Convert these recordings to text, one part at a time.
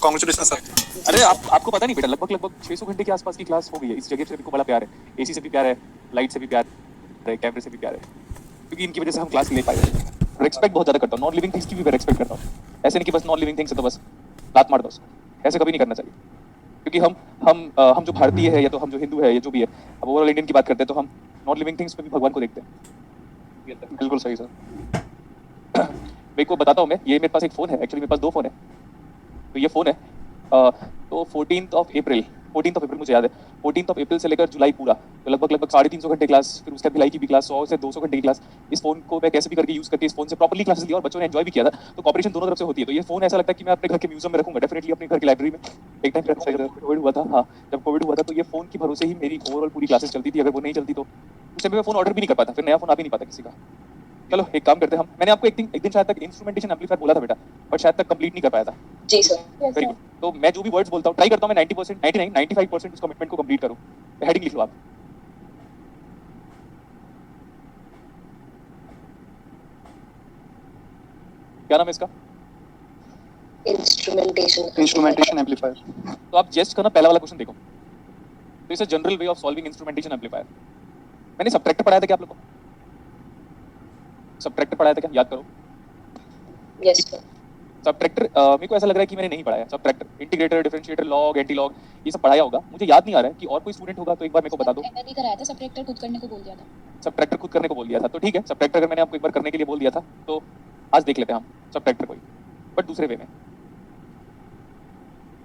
Congratulation sir. अरे आपको पता नहीं बेटा, लगभग 600 घंटे के आसपास की क्लास हो गई है। इस जगह से मेरे को बड़ा प्यार है, एसी से भी प्यार है, लाइट से भी प्यार है, कैमरे से भी प्यार है, क्योंकि इनकी वजह से हम क्लास ले पाए। रिस्पेक्ट बहुत ज्यादा करता हूँ, नॉन लिविंग थिंग्स की भी रिस्पेक्ट करता हूँ। ऐसे नहीं कि बस नॉन लिविंग थिंग्स है तो बस लात मार दो उसको, ऐसे कभी नहीं करना चाहिए। क्योंकि हम जो भारतीय है या तो हम जो हिंदू है या जो भी है, अब ओवरऑल इंडियन की बात करते हैं तो हम नॉन लिविंग थिंग्स में भी भगवान को देखते हैं। बिल्कुल सही सर। मेरे को बताता हूँ मैं, ये मेरे पास एक फोन है, एक्चुअली मेरे पास 2 फोन है। तो ये फोन है तो 14th ऑफ अप्रैल मुझे याद है, 14th ऑफ अप्रैल से लेकर जुलाई पूरा, तो लगभग 350 घंटे क्लास, फिर उसके बाद भिलाई की भी क्लास, 100 से 200 घंटे की क्लास। इस फोन को मैं कैसे भी करके यूज करके इस फोन से प्रॉपर्ली क्लासेस लिया और बच्चों ने एंजॉय भी किया था। तो कॉपरेशन दोनों तरफ से होती है। तो ये फोन ऐसा लगता है कि मैं अपने घर के म्यूजियम में रखूंगा, डेफिनेटली अपने घर की लाइब्रेरी में एक टाइम रखूंगा। कोविड हुआ था, हाँ जब कोविड हुआ था तो ये फोन की भरोसे ही मेरी ओवरऑल पूरी क्लासेस चलती थी। अगर वो नहीं चलती तो उस टाइम मैं फोन ऑर्डर भी नहीं कर पाता, फिर नया फोन आ भी नहीं पाता किसी का। चलो एक काम करते हैं हम, मैंने आपको एक दिन शायद तक इंस्ट्रूमेंटेशन एम्पलीफायर बोला था बेटा, बट शायद तक कंप्लीट नहीं कर पाया था। जी सर। Very good. तो मैं जो भी वर्ड्स बोलता हूँ ट्राई करता हूँ मैं 90%, 99, 95% उस कमिटमेंट को कंप्लीट करूँ। हेडिंग लिख लो आप। क्या नाम है इसका? Instrumentation amplifier. तो आप जस्ट करना, पहला वाला क्वेश्चन देखो। तो it's a general way of solving instrumentation amplifier. मैंने सबट्रैक्टर पढ़ाया था क्या आप लोग को? सबट्रैक्टर पढ़ाया था क्या, याद करो। Yes sir. सबट्रैक्टर मेरे को ऐसा लग रहा है कि मैंने नहीं पढ़ाया। Subtractor, integrator, differentiator, log, anti log, ये सब पढ़ाया होगा, मुझे याद नहीं आ रहा है कि और कोई स्टूडेंट होगा तो एक बार मेरे को बता दो। मैंने भी कराया था, सबट्रैक्टर खुद करने को बोल दिया था। सबट्रैक्टर खुद करने को बोल दिया था, तो ठीक है। सबट्रैक्टर अगर मैंने आपको एक बार करने के लिए बोल दिया था तो आज देख लेते हैं हम सबट्रैक्टर को, बट दूसरे वे में।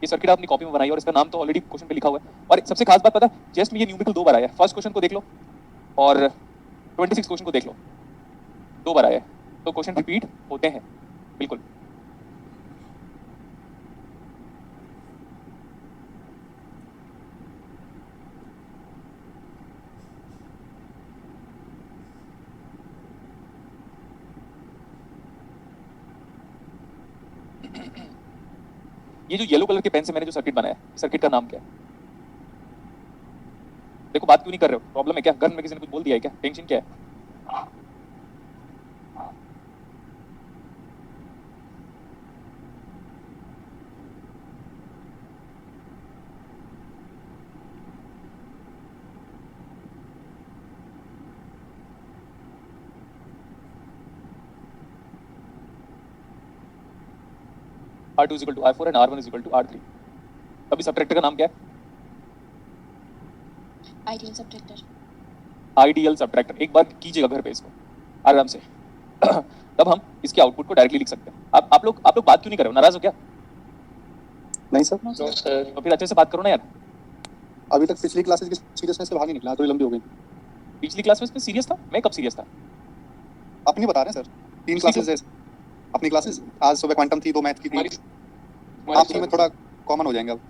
ये सर्किट आपने कॉपी में बनाई और इसका नाम तो ऑलरेडी क्वेश्चन पे लिखा हुआ है। और सबसे खास बात पता है, जस्ट में ये न्यूमेरिकल 2 बार आया है। फर्स्ट क्वेश्चन को देख लो और 26 क्वेश्चन को देख लो, 2 बार आया है। तो क्वेश्चन रिपीट होते हैं बिल्कुल। ये जो येलो कलर के पेन से मैंने जो सर्किट बनाया है, सर्किट का नाम क्या है? देखो बात क्यों नहीं कर रहे हो, प्रॉब्लम है क्या? घर में किसी ने कुछ बोल दिया है क्या? टेंशन क्या है? R2 is equal to R4 and R1 is equal to R3। अभी सबट्रैक्टर का नाम क्या है? Ideal subtractor. Ideal subtractor. एक बार कीजिएगा घर पे इसको आराम से। तब हम इसके आउटपुट को डायरेक्टली लिख सकते हैं। आप लोग बात क्यों नहीं कर रहे हो, नाराज हो क्या? नहीं सर। No sir. तो फिर अच्छे से बात करो ना यार। अभी तक पिछली क्लासेस की सीरियसनेस से बाहर नहीं निकला, थोड़ी लंबी हो गई। पिछली क्लास में सीरियस था? मैं कब सीरियस था? आप नहीं बता रहे सर, 3 क्लासेस है अपनी क्लासेस। आज सुबह क्वांटम थी, 2 मैथ की थी, आपकी में थोड़ा कॉमन हो जाएंगे अब।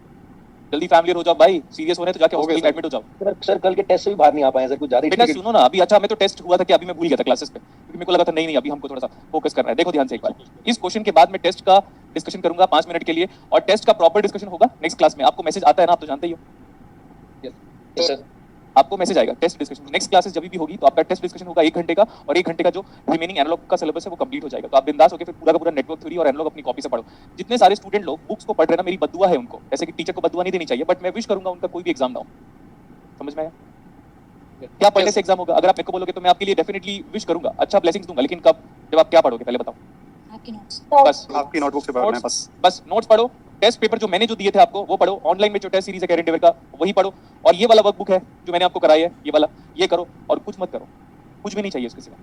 जल्दी फैमिलियर हो जाओ भाई, सीरियस हो रहे तो जाके हॉस्पिटल में एडमिट हो जाओ। सर कल के टेस्ट से भी बाहर नहीं आ पाए सर, कुछ ज्यादा बेटा सुनो ना, अभी अच्छा मैं तो टेस्ट हुआ था कि अभी मैं भूल गया था क्लासेस पे, क्योंकि मेरे को लगा था नहीं अभी हमको थोड़ा सा फोकस करना है। देखो ध्यान से एक बार, इस क्वेश्चन के बाद मैं टेस्ट का डिस्कशन करूंगा 5 मिनट के लिए, और टेस्ट का प्रॉपर डिस्कशन होगा नेक्स्ट क्लास में। आपको मैसेज आता है ना, आप तो जानते ही हो। Yes sir. आपको मैसेज आएगा टेस्ट डिस्कशन। नेक्स्ट क्लासेस जब भी होगी तो आपका टेस्ट डिस्कशन होगा 1 घंटे का, और 1 घंटे का जो रिमेनिंग एनालॉग का सिलेबस है वो कंप्लीट हो जाएगा। तो आप बिंदास होकर फिर पूरा का पूरा नेटवर्क थ्योरी और एनालॉग अपनी कॉपी से पढ़ो। जितने सारे स्टूडेंट लोग बुक्स को पढ़ रहे हैं ना, मेरी बद्दुआ है उनको, ऐसे कि टीचर को बद्दुआ नहीं देनी चाहिए, बट मैं विश करूंगा उनका कोई भी एग्जाम ना हो। समझ में आया? क्या पढ़ने से एग्जाम होगा? अगर आप मेरे को बोलोगे तो मैं आपके लिए डेफिनेटली विश करूंगा, अच्छा ब्लेसिंग्स दूंगा, लेकिन कब? जब आप क्या पढ़ोगे पहले बताओ। आपके नोट्स। बस आपकी नोटबुक से पढ़ना है बस। बस नोट्स पढ़ो, टेस्ट पेपर जो मैंने जो दिए थे आपको वो पढ़ो, ऑनलाइन में जो टेस्ट सीरीज है करंट अफेयर का वही पढ़ो, और ये वाला वर्कबुक है जो मैंने आपको कराई है ये वाला, ये करो, और कुछ मत करो, कुछ भी नहीं चाहिए उसके सिवा।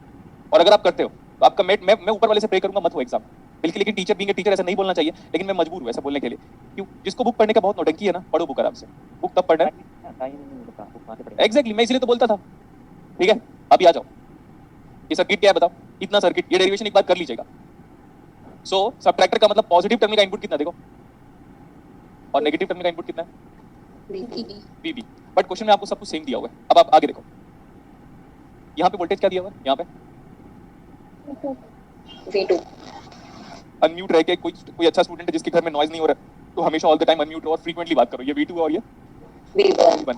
और अगर आप करते हो तो आपका मैं ऊपर वाले से प्रे करूंगा मत हो एग्जाम बिल्कुल। लेकिन टीचर बीइंग टीचर ऐसा नहीं बोलना चाहिए, लेकिन मैं मजबूर हूं ऐसा बोलने के लिए। क्यों? जिसको बुक पढ़ने का बहुत नौटंकी है ना, पढ़ो बुक आराम से। बुक तब पढ़ना है एग्जैक्टली, मैं इसलिए तो बोलता था। ठीक है अभी आ जाओ, ये सर्किट क्या है बताओ, इतना सर्किट, ये डेरिवेशन एक बार कर लीजिएगा। सो सबट्रैक्टर का मतलब पॉजिटिव टर्मिनल का इनपुट कितना देखो, और नेगेटिव टर्मिनल का इनपुट कितना है? वीबी। बट क्वेश्चन में आपको सब कुछ सेम दिया हुआ है। अब आप आगे देखो, यहाँ पे वोल्टेज क्या दिया हुआ है? यहाँ पे V2। अनम्यूट रह के कोई अच्छा स्टूडेंट है जिसके घर में नॉइज नहीं हो रहा है तो हमेशा ऑल द टाइम अनम्यूट और फ्रीक्वेंटली बात करो। ये V2 और ये V1।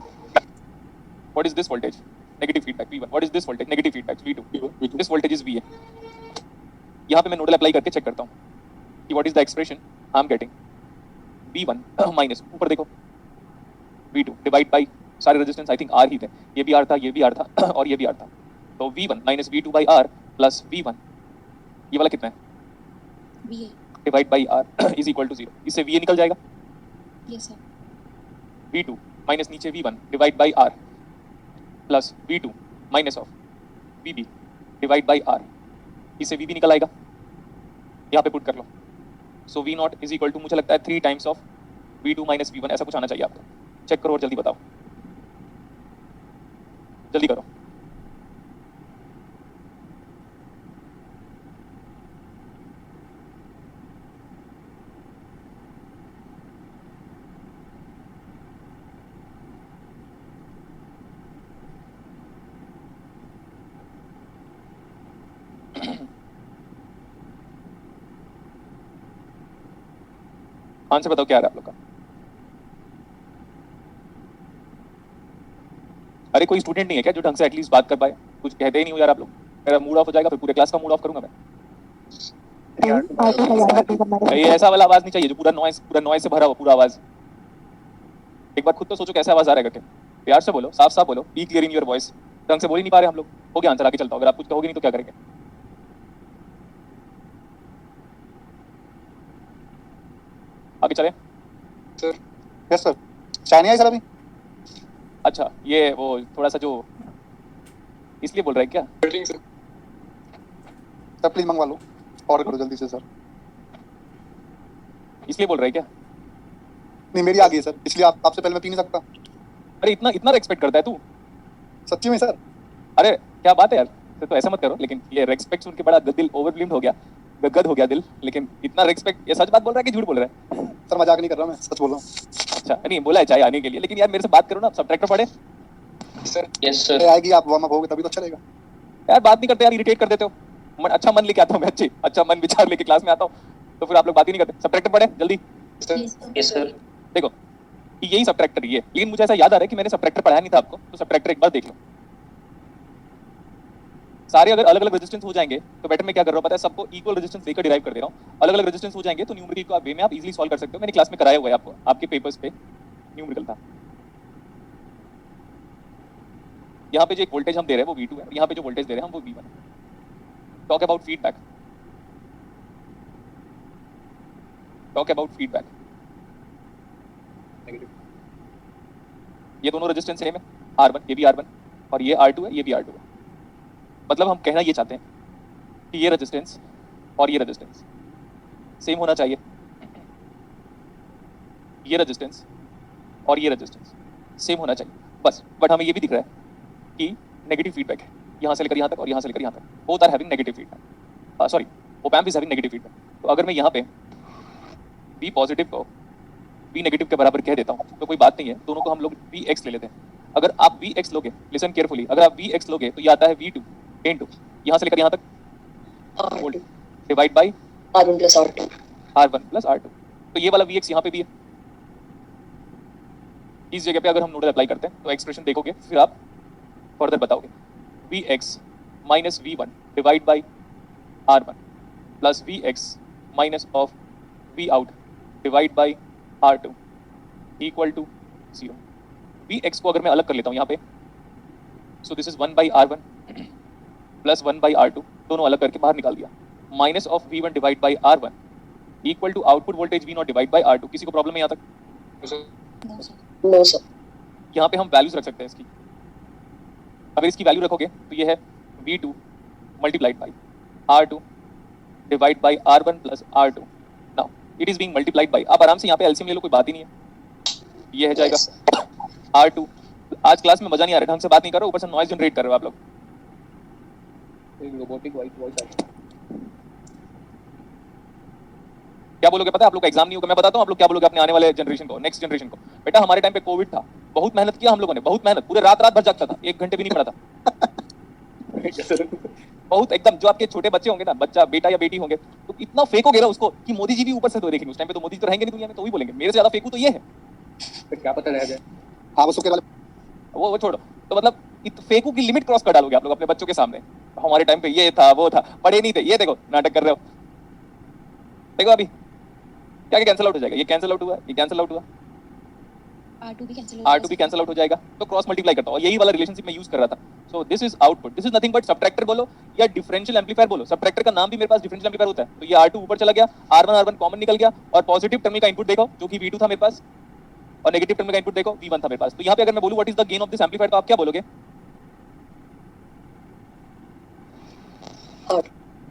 What is this voltage? Negative feedback V1। What is this voltage? Negative feedback V2। This voltage is VA। यहाँ पे मैं नोडल अप्लाई करके चेक करता हूँ कि what is the expression I am getting. V1 minus ऊपर देखो V2 divide by सारे रेजिस्टेंस आई थिंक R ही थे, ये भी R था, ये भी R था और ये भी R था, तो V1 minus V2 by R plus V1, ये वाला कितना है VA. Divide by R is equal to 0, इससे VA निकल जाएगा, Yes, sir. V2 माइनस नीचे V1 divide by R plus V2 minus of VB divide by R, इससे VB निकल आएगा, यहाँ पे पुट कर लो, so V not is equal to मुझे लगता है 3 times of V2 minus V1, ऐसा कुछ आना चाहिए आपको, चेक करो और जल्दी बताओ, जल्दी करो। आंसर बताओ क्या आ रहा है आप लोग का। अरे कोई स्टूडेंट नहीं है क्या जो ढंग से एटलीस्ट बात कर पाए, कुछ कहते ही नहीं हो यार आप लोग, मेरा मूड ऑफ हो जाएगा, फिर पूरे क्लास का मूड ऑफ करूंगा मैं। ये ऐसा वाला आवाज नहीं चाहिए जो पूरा नॉइस से भरा हो पूरा आवाज। एक बार खुद तो सोचो कैसा आवाज आ रहा है करके, प्यार से बोलो, साफ साफ बोलो, be clear in your voice, ढंग से बोल ही नहीं पा रहे हम लोग। हो गया आंसर, आगे चलता हूं, अगर आप कुछ कहोगे नहीं तो क्या करेंगे। आगे चले सर। यस सर, चाय नहीं आई सर अभी? अच्छा ये वो थोड़ा सा जो इसलिए बोल रहा है क्या, सर प्लीज मंगवा लो, ऑर्डर करो जल्दी से सर। इसलिए बोल रहा है क्या। नहीं मेरी आ गई है सर, इसलिए आपसे पहले मैं पी नहीं सकता। अरे इतना इतना रेस्पेक्ट करता है तू, सच्ची में सर। अरे क्या बात है यार, तो ऐसा मत करो, लेकिन ये रेस्पेक्ट सुन के बड़ा दिल ओवरब्लिम्ड हो गया, गदगद हो गया दिल, लेकिन इतना रेस्पेक्ट, ये सच बात बोल रहा है कि झूठ बोल रहा है। सर मजाक नहीं कर रहा, मैं सच बोल रहा हूँ। अच्छा नहीं बोला है चाहे आने के लिए, लेकिन यार मेरे से बात करो ना, सब्ट्रैक्टर पढ़े सर यस सर। आएगी, आप वार्म अप होगे तभी तो अच्छा रहेगा। यार, बात नहीं करते यार, इरिटेट कर देते हो। अच्छा मन लेके आता हूँ मैं, अच्छा मन विचार लेके क्लास में आता हूँ, तो फिर आप लोग बात ही नहीं करते। सब्ट्रैक्टर पढ़े जल्दी, Yes, sir. Yes sir. देखो कि यही सब्ट्रैक्टर ये, लेकिन मुझे ऐसा याद आ रहा है कि मैंने सब्ट्रैक्टर पढ़ाया नहीं था आपको, तो सब्ट्रैक्टर एक बार देख लो। सारे अगर अलग अलग रेजिस्टेंस हो जाएंगे तो बेटर मैं क्या कर रहा हूँ पता है, सबको इक्वल रेजिस्टेंस लेकर डिराइव कर दे रहा हूँ। अलग अलग रेजिस्टेंस हो जाएंगे तो न्यूमेरिकल को वे में आप इजीली सॉल्व कर सकते हो, मैंने क्लास में कराया हुआ है आपको, आपके पेपर्स पे न्यूमेरिकल था। यहाँ पे जो एक वोल्टेज हम दे रहे हैं वो V2 है, यहाँ पे जो वोल्टेज दे रहे हैं हम वो V1 है। Talk about feedback, talk about feedback. ये दोनों रेजिस्टेंस सेम है, R1 ये भी R1 और ये R2 है, ये भी R2 है। मतलब हम कहना ये चाहते हैं कि ये रेजिस्टेंस और ये रेजिस्टेंस सेम होना चाहिए, ये रेजिस्टेंस और ये रेजिस्टेंस सेम होना चाहिए बस। बट हमें ये भी दिख रहा है कि नेगेटिव फीडबैक है, यहाँ से लेकर यहाँ तक और यहाँ से लेकर यहाँ तक, both are having negative feedback, sorry op amp is having negative feedback. तो अगर मैं यहाँ पे V पॉजिटिव को V नेगेटिव के बराबर कह देता हूँ तो कोई बात नहीं है, दोनों को हम लोग Vx ले लेते हैं। अगर आप Vx लोगे, लिसन केयरफुली, अगर आप Vx लोगे तो ये आता है V2 into यहाँ से लेकर यहाँ तक volt divide by R1 plus R2. R1 plus R2। तो ये वाला Vx यहाँ पे भी है, इस जगह पे अगर हम नोडल अप्लाई करते हैं तो एक्सप्रेशन देखोगे, फिर आप फर्दर बताओगे। Vx minus V1 divide by R1 प्लस Vx माइनस ऑफ V out divide by R2 equal to 0। Vx को अगर मैं अलग कर लेता हूँ यहाँ पे, so this is 1 by R1 plus 1 by R2, दोनों अलग करके बाहर निकाल दिया, minus of V1 divide by R1 equal to output voltage V0 divide by R2। किसी को प्रॉब्लम है यहाँ तक? No, sir. No, sir. यहाँ पे हम वैल्यूज रख सकते हैं इसकी। अगर इसकी वैल्यू रखोगे तो ये है V2 multiplied by R2 divide by R1 plus R2। Now it is being multiplied by, आप आराम से यहाँ पे एलसीएम ले लो, कोई बात ही नहीं है। ये है जाएगा Yes. R2। आज क्लास में मजा नहीं आ रहा, ढंग से बात नहीं कर रहे, ऊपर से नॉइज जनरेट कर रहे हो आप लोग। रोबोटिक वाइट वॉइस आ क्या बोलोगे पता है, आप लोग का एग्जाम नहीं होगा, मैं बताता हूँ आप लोग क्या बोलोगे अपने आने वाले जनरेशन को, नेक्स्ट जनरेशन को। बेटा हमारे टाइम पे कोविड था, बहुत मेहनत किया हम लोगों ने, बहुत मेहनत, पूरे रात रात भर जागता था, 1 घंटे भी नहीं पड़ा था। बहुत एकदम, जो आपके छोटे बच्चे होंगे ना, बच्चा बेटा या बेटी होंगे, तो इतना फेंकोगे ना उसको कि मोदी जी भी ऊपर से तो देखेंगे, उस टाइम पे तो मोदी जी तो रहेंगे नहीं दुनिया में, तो वही बोलेंगे मेरे से ज्यादा फेंकू तो ये है। फिर क्या पता रह जाए। हाँ वो सुखे वाले वो छोड़ो, तो मतलब फेंकू की लिमिट क्रॉस कर डालोगे आप लोग अपने बच्चों के सामने। हमारे टाइम पे ये था वो था, पढ़े नहीं थे, ये देखो नाटक कर रहे हो। देखो अभी क्या कैंसिल आउट हो जाएगा? ये कैंसिल आउट हुआ, ये कैंसिल आउट हुआ, R2 भी कैंसिल हो R2 भी कैंसिल आउट हो जाएगा, तो क्रॉस मल्टीप्लाई करता हूँ और यही वाला रिलेशनशिप मैं यूज कर रहा था. सो this is output, this is nothing but subtractor बोलो या डिफरेंशियल एम्पलीफायर बोलो. सबट्रैक्टर का नाम भी मेरे पास डिफरेंशियल एम्पलीफायर होता है. तो ये R2 ऊपर चला गया, R1 कॉमन निकल गया और पॉजिटिव टर्मिनल का इनपुट देखो जो कि V2 था मेरे पास और नेगेटिव टर्मिनल का इनपुट देखो V1 था मेरे पास. तो यहाँ पे अगर मैं बोलूँ what is the gain of this amplifier तो आप क्या बोलोगे?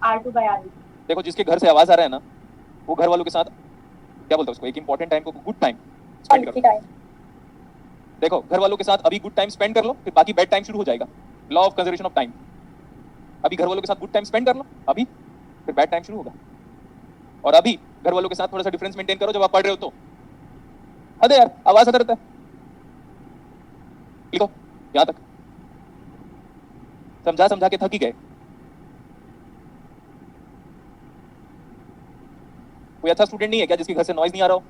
R2/R1. देखो जिसके घर से आवाज आ रहा है ना वो घर वालों के साथ क्या बोलते हैं उसको, एक इंपॉर्टेंट टाइम को गुड टाइम स्पेंड Quality करो. time. देखो घर वालों के साथ अभी गुड टाइम स्पेंड कर लो, फिर बाकी बैड टाइम शुरू हो जाएगा. Law of conservation of time. अभी घर वालों के साथ गुड टाइम स्पेंड कर लो अभी, फिर बैड टाइम शुरू होगा. और अभी घर वालों के साथ थोड़ा सा डिफरेंस मेंटेन करो जब आप पढ़ रहे हो तो. अरे यार आवाज आता रहता है. लिखो यहां तक, समझा समझा के थक ही गए. कोई अच्छा स्टूडेंट नहीं है क्या जिसके घर से नॉइज नहीं आ रहा हो?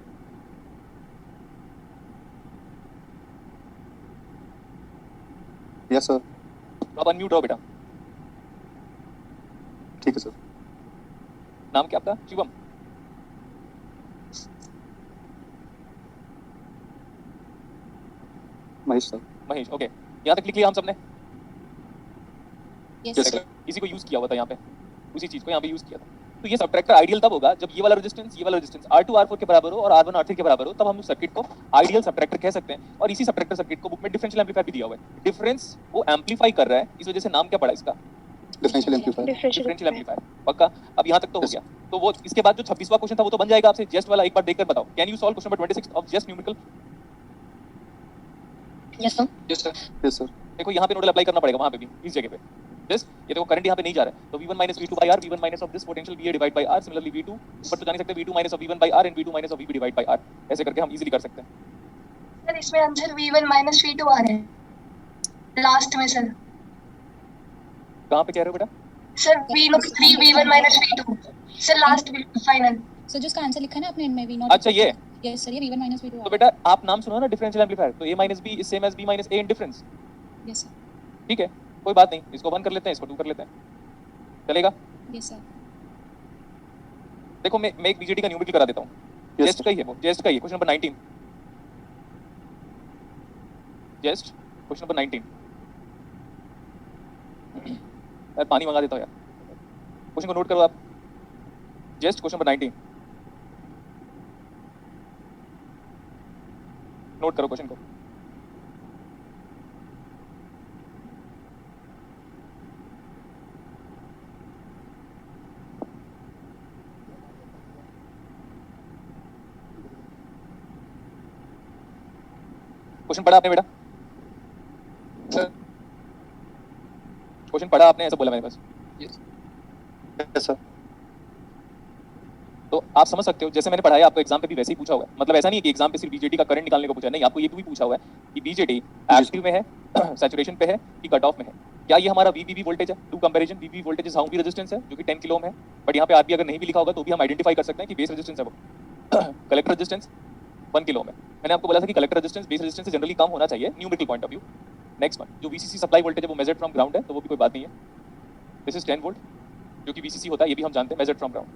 Yes sir. तो आप अनम्यूट रहो बेटा. ठीक है सर. नाम क्या आपका? शिवम. महेश सर. महेश. ओके यहाँ तक लिख लिया हम सबने. Yes, Yes, sir. sir. इसी को यूज किया हुआ था यहाँ पे, उसी चीज को यहाँ पे यूज किया था. तो ये सबट्रैक्टर आइडियल तब होगा जब ये वाला रेजिस्टेंस R2 R4 के बराबर हो और R1 R3 के बराबर हो, तब हम उस सर्किट को आइडियल सबट्रैक्टर कह सकते हैं. और इसी सबट्रैक्टर सर्किट को बुक में डिफरेंशियल एम्पलीफायर भी दिया हुआ है. डिफरेंस वो एम्पलीफाई कर रहा है, इस वजह से नाम क्या पड़ा इसका? Differential amplifier. Differential amplifier. पक्का? अब यहाँ तक तो हो गया. तो वो इसके बाद जो 26वां क्वेश्चन था वो तो बन जाएगा आपसे. जेस्ट वाला एक बार देखकर बताओ. Can you solve question number 26 of JEST numerical? Yes, sir. Yes, sir. Yes sir. देखो यहाँ पे नोडल अप्लाई करना पड़ेगा वहाँ पे भी, इस जगह पे. जस्ट ये देखो करंट यहाँ पे नहीं जा रहा है, तो V1 minus V2 by R, V1 minus of this potential VA divide by R, similarly V2 ऊपर तो जा नहीं सकते, V2 minus of V1 by R and V2 minus of VB divide by R. ऐसे करके हम इजीली कर सकते हैं. सर इसमें आंसर V1 माइनस V2 आ रहा है लास्ट में सर. कहाँ पे कह रहे हो बेटा? Sir V1 minus V2 sir last final. Sir जो इसका आंसर लिखा है ना आपने इनमें V0. अच्छा ये. यस सर, ये V1 minus V2 तो बेटा आप नाम सुनो ना डिफरेंशियल एम्पलीफायर, तो A minus B is same as B minus A in difference. Yes sir. ठीक है कोई बात नहीं, इसको 1 कर लेते हैं, इसको 2 कर लेते हैं, चलेगा? Yes sir. देखो मैं एक बीजेटी का न्यूमेरिकल करा देता हूँ. Yes, जेस्ट sir. का ही है वो, जेस्ट का ही है. Question number 19. JEST question number 19. यार पानी मंगा देता हूँ यार. क्वेश्चन को नोट करो आप. जेस्ट क्वेश्चन नंबर 19. नोट करो क्वेश्चन को. क्वेश्चन पढ़ा आपने बेटा? Sir. क्वेश्चन पढ़ा आपने? ऐसा बोला मैंने बस. Yes. Yes sir. तो आप समझ सकते हो जैसे मैंने पढ़ाया आपको एग्जाम पे भी वैसे ही पूछा हुआ है. मतलब ऐसा नहीं है कि एग्जाम पे सिर्फ बीजेटी का करंट निकालने को पूछा है. नहीं, आपको ये भी पूछा हुआ है कि बीजेटी एक्टिव में है, सैचुरेशन पे है कि कट ऑफ में है. क्या ये हमारा वीबीबी वोल्टेज है? To comparison VBB voltage is how की रेजिस्टेंस है जो कि 10 किलो ओम है. बट यहाँ पे आरबी अगर नहीं भी लिखा होगा तो भी हम आइडेंटिफाई कर सकते हैं कि बेस रेजिस्टेंस है वो. कलेक्टर रेजिस्टेंस 1 किलो ओम है. मैंने आपको बोला था कि कलेक्टर रेजिस्टेंस बेस रेजिस्टेंस से जनरली कम होना चाहिए numerical point of view. Next one जो वीसीसी सप्लाई वोल्टेज है वो मेजर्ड फ्रॉम ग्राउंड है, तो वो भी कोई बात नहीं है. दिस इज 10 वोल्ट जो कि वीसीसी होता है, ये भी हम जानते हैं, मेजर्ड फ्रॉम ग्राउंड.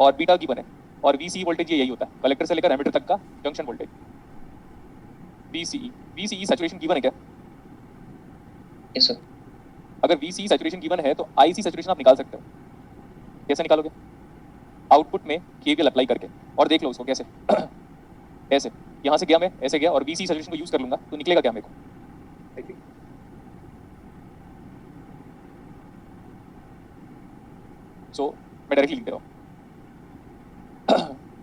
और बीटा गिवन है और वीसीई वोल्टेज ये यही होता है, कलेक्टर से लेकर एमिटर तक का junction voltage. VCE saturation given है क्या? Yes, sir. अगर वीसीई सैचुरेशन गिवन है तो आईसी सैचुरेशन आप निकाल सकते हो. कैसे निकालोगे? आउटपुट में केवीएल अप्लाई करके. और देख लो उसको कैसे. ऐसे यहाँ से गया मैं, ऐसे गया और वीसीई सैचुरेशन को यूज कर लूंगा तो निकलेगा क्या मेरे को? I think. सो मैं डायरेक्टली लिख दे रहा हूँ.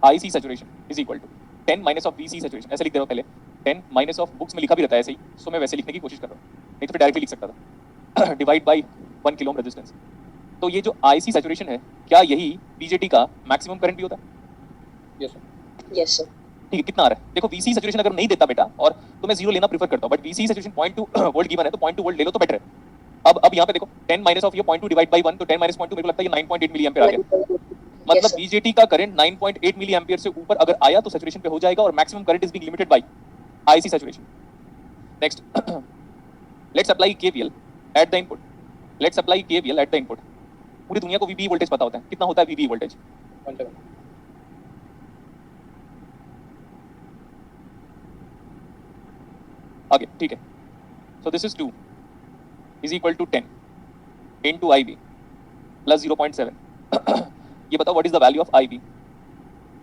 IC saturation is equal to 10 minus of VC saturation. ऐसे लिख दे रहा हूँ पहले. 10 minus of बुक्स में लिखा भी रहता है ऐसे ही, सो मैं वैसे लिखने की कोशिश कर रहा हूँ, नहीं तो फिर डायरेक्टली लिख सकता था. Divide by 1 kilo ohm resistance. तो ये जो IC सैचुरेशन है, क्या यही बीजेटी का मैक्सिमम करंट भी होता है? Yes, sir. Yes, sir. ठीक है, कितना आ रहा है? देखो VC सैचुरेशन अगर नहीं देता बेटा, और तो मैं 0 लेना प्रेफर करता हूँ, but VC saturation 0.2 volt given है तो 0.2 वोल्ट ले लो तो बेटर है. अब यहाँ पे देखो 10 माइनस ऑफ ये 0.2 डिवाइड बाई 1, तो 10 माइनस 0.2 मेरे को लगता है ये 9.8 मिली एम्पीयर आ गया. मतलब sir. बीजेटी का करंट 9.8 मिली एम्पीयर से ऊपर अगर आया तो सैचुरेशन पे हो जाएगा, और maximum current is being limited by IC saturation. Next, let's apply KVL at the input. Let's apply KVL at the input. पूरी दुनिया को वीबी वोल्टेज पता होता है. कितना होता है वीबी वोल्टेज? 1 7. आगे ठीक है. So this is 2 is equal to 10 into IB plus 0.7. ये बताओ what is the value of IB?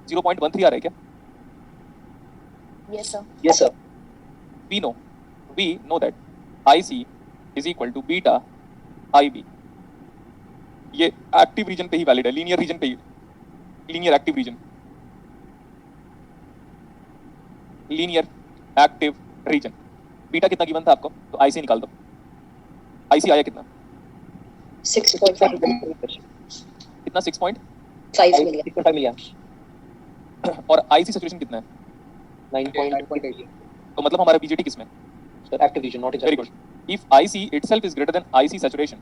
0.13 आ रहा है क्या? Yes, sir. Yes, sir. We know that IC is equal to beta IB. ये एक्टिव रीजन पे ही वैलिड है, linear region पे ही, linear active region, linear active region. Beta कितना गिवन था आपको, तो आईसी निकाल दो. आईसी आया कितना, 6.5 कितना 6.5 million. 6.5 million. और आईसी सैचुरेशन कितना है, 9.8. तो मतलब हमारा बीजेटी किसमें, Sir, active region, not in very good. If IC itself is greater then IC saturation,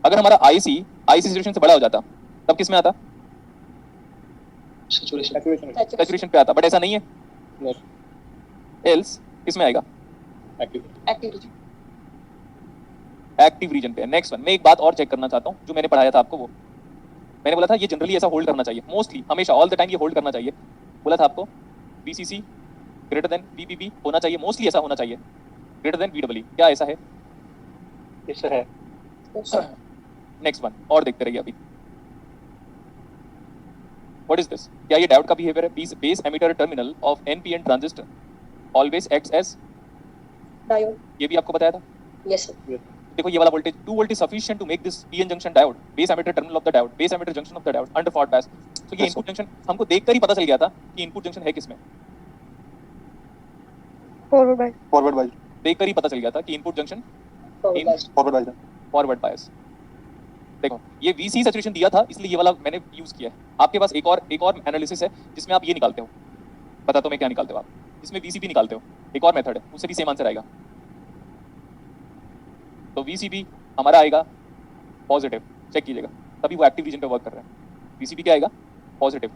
अगर हमारा आईसी सैचुरेशन से बड़ा हो जाता तब किस में आता, saturation. सैचुरेशन पे आता, बट ऐसा नहीं है. No. एल्स किस में आएगा, Active. Active region. Active region पे. नेक्स्ट वन, मैं एक बात और चेक करना चाहता हूँ जो मैंने पढ़ाया था आपको, वो मैंने बोला था ये जनरली ऐसा होल्ड करना चाहिए, मोस्टली हमेशा ऑल द टाइम ये होल्ड करना चाहिए. बोला था आपको बीसीसी ग्रेटर देन बीबीबी होना चाहिए, मोस्टली ऐसा होना चाहिए, ग्रेटर देन बीडब्ल्यू. क्या ऐसा है, Yes, sir, है. Yes, sir. नेक्स्ट वन और देखते रहिए. अभी व्हाट इज दिस, क्या ये डायोड का बिहेवियर है, base emitter terminal of NPN transistor always acts as, Diode. ये भी आपको बताया था. Yes, sir. देखो ये वाला voltage 2 volt is sufficient to make this PN junction diode, base emitter terminal of the diode, base emitter junction of the diode under forward bias. तो ये इनपुट जंक्शन हमको देखकर ही पता चल गया था कि इनपुट जंक्शन है किसमें, फॉरवर्ड बाइज देखकर ही पता चल गया था कि input junction Forward bias. Forward bias forward bias. देखो ये वीसी सैचुरेशन दिया था इसलिए ये वाला मैंने यूज किया है. आपके पास एक और एनालिसिस है जिसमें आप ये निकालते हो, बता तो मैं क्या निकालते हो आप, इसमें वीसीबी निकालते हो, एक और मेथड है उससे भी सेम आंसर आएगा. तो वीसीबी हमारा आएगा पॉजिटिव, चेक कीजिएगा, तभी वो एक्टिव रीजन पे वर्क कर रहा है. वीसीबी क्या आएगा, पॉजिटिव.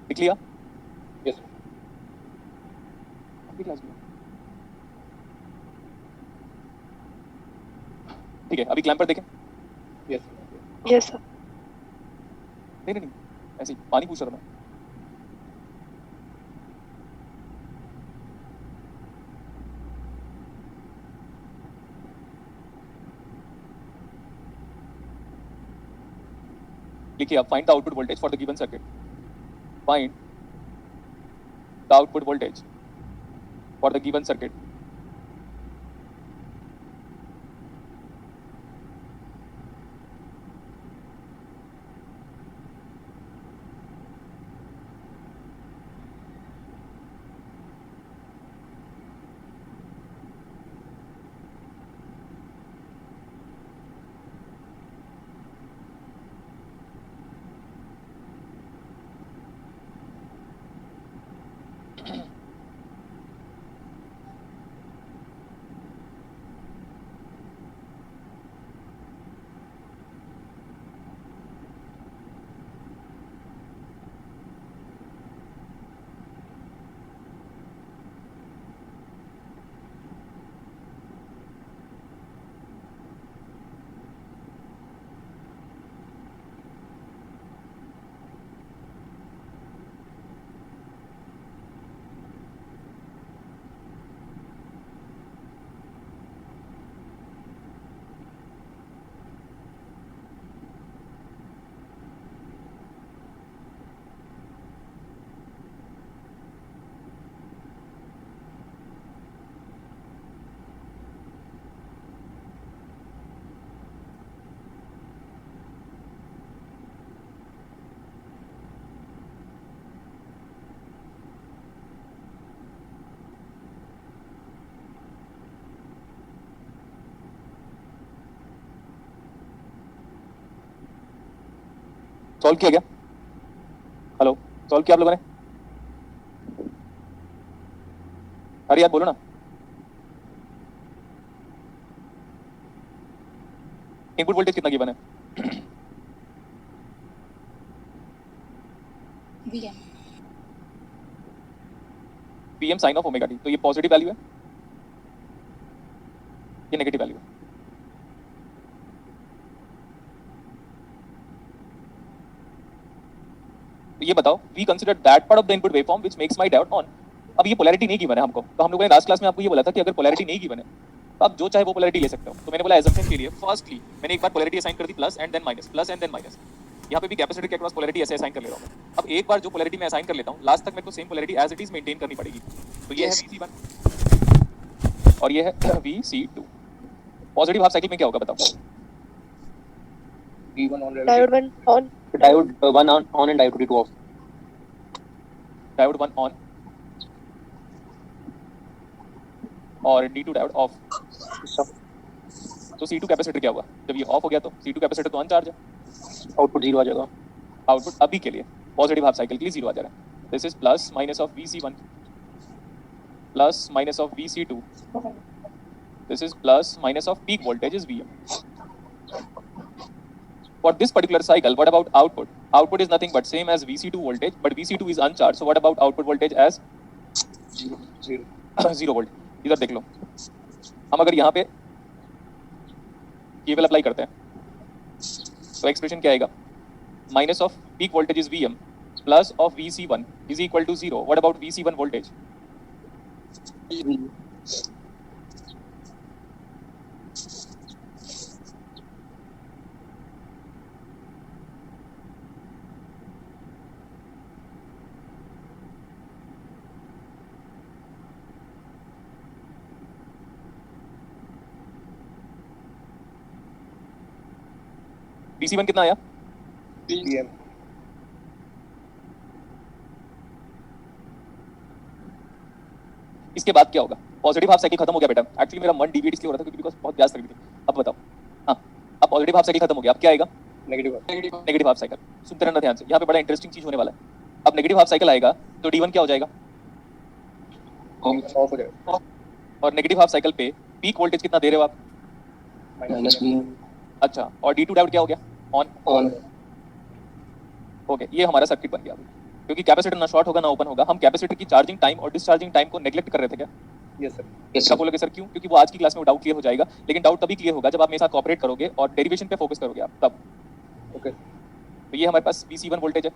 लिख लिया, Yes, sir. अगली क्लास में. ठीक है, अभी क्लैंपर देखें. Yes, sir. Yes, sir. नहीं, ऐसे ही पानी पूछ रहा था मैं. लिखिए आप, find the output voltage for the given circuit. Find the output voltage for the given circuit. Solve किया क्या, हेलो, सॉल्व किया आप लोगों ने, अरे यार बोलो ना. इनपुट वोल्टेज कितना गिवन है, VM. PM sine of omega T, तो ये पॉजिटिव वैल्यू है, ये नेगेटिव वैल्यू है. तो ये बताओ, we consider that part of the input waveform which makes my diode on. अब ये पोलैरिटी नहीं गिवन है हमको, तो हम लोगों ने लास्ट क्लास में आपको ये बोला था कि अगर पोलैरिटी नहीं गिवन है तो आप जो चाहे वो पोलैरिटी ले सकते हो। तो मैंने बोला एजम्पशन के लिए फर्स्टली मैंने एक बार पोलैरिटी असाइन कर दी plus and then minus, plus and then minus. यहाँ पे भी कैपेसिटर के अक्रॉस पोलैरिटी ऐसे असाइन कर ले रहा हूँ। अब एक बार जो पोलैरिटी मैं असाइन कर लेता हूँ, लास्ट तक मेरे को same polarity as it is maintain करनी पड़ेगी। तो ये है Vc1 और ये है Vc2। पॉजिटिव हाफ साइकिल में क्या होगा बताओ? V1 on Diode 1 on. Diode 1 on and diode 2 off. Diode 1 on और D2 डायोड ऑफ। तो C2 कैपेसिटर क्या हुआ? जब ये ऑफ हो गया तो C2 कैपेसिटर तो अनचार्ज है, आउटपुट 0 आ जाएगा। आउटपुट अभी के लिए पॉजिटिव हाफ साइकिल के लिए 0 आ जा रहा है। This is plus minus of Vc1 plus minus of Vc2, this is plus minus of peak voltage is Vm। For this particular cycle, what about output? Output is nothing but same as Vc2 voltage, but Vc2 is uncharged. So what about output voltage as 0 volt? इधर देख लो, हम अगर यहाँ पे केवल apply करते हैं तो एक्सप्रेशन क्या आएगा? Minus of peak voltage is Vm plus of Vc1 is equal to 0. What about Vc1 voltage? Vc1 कितना आया? Vm इसके बाद क्या होगा? पॉजिटिव हाफ साइकिल खत्म हो गया बेटा। एक्चुअली मेरा मन डिविएट इसलिए हो रहा था क्योंकि बिकॉज़ बहुत प्यास लग रही थी। अब बताओ, हाँ अब पॉजिटिव हाफ साइकिल खत्म हो गया, अब क्या आएगा? Negative half cycle. सुनते रहना ध्यान से, यहाँ पे बड़ा इंटरेस्टिंग चीज होने वाला है। अब नेगेटिव हाफ साइकिल आएगा तो D1 क्या हो जाएगा? ऑफ हो जाएगा। और नेगेटिव हाफ साइकिल पे पीक वोल्टेज कितना दे रहे हो आप? माइनस Vm अच्छा, और D2 डायोड क्या हो गया? ऑन। ओके, ये हमारा सर्किट बन गया अभी, क्योंकि कैपेसिटर ना शॉर्ट होगा ना ओपन होगा। हम कैपेसिटर की चार्जिंग टाइम और डिस्चार्जिंग टाइम को नेग्लेक्ट कर रहे थे क्या? Yes sir. क्या बोलोगे सर क्यों? क्योंकि वो आज की क्लास में डाउट क्लियर हो जाएगा, लेकिन डाउट तभी क्लियर होगा जब आप मेरे साथ कोऑपरेट करोगे और डेरिवेशन पे फोकस करोगे आप तब। ओके। तो ये हमारे पास Vc1 वोल्टेज है।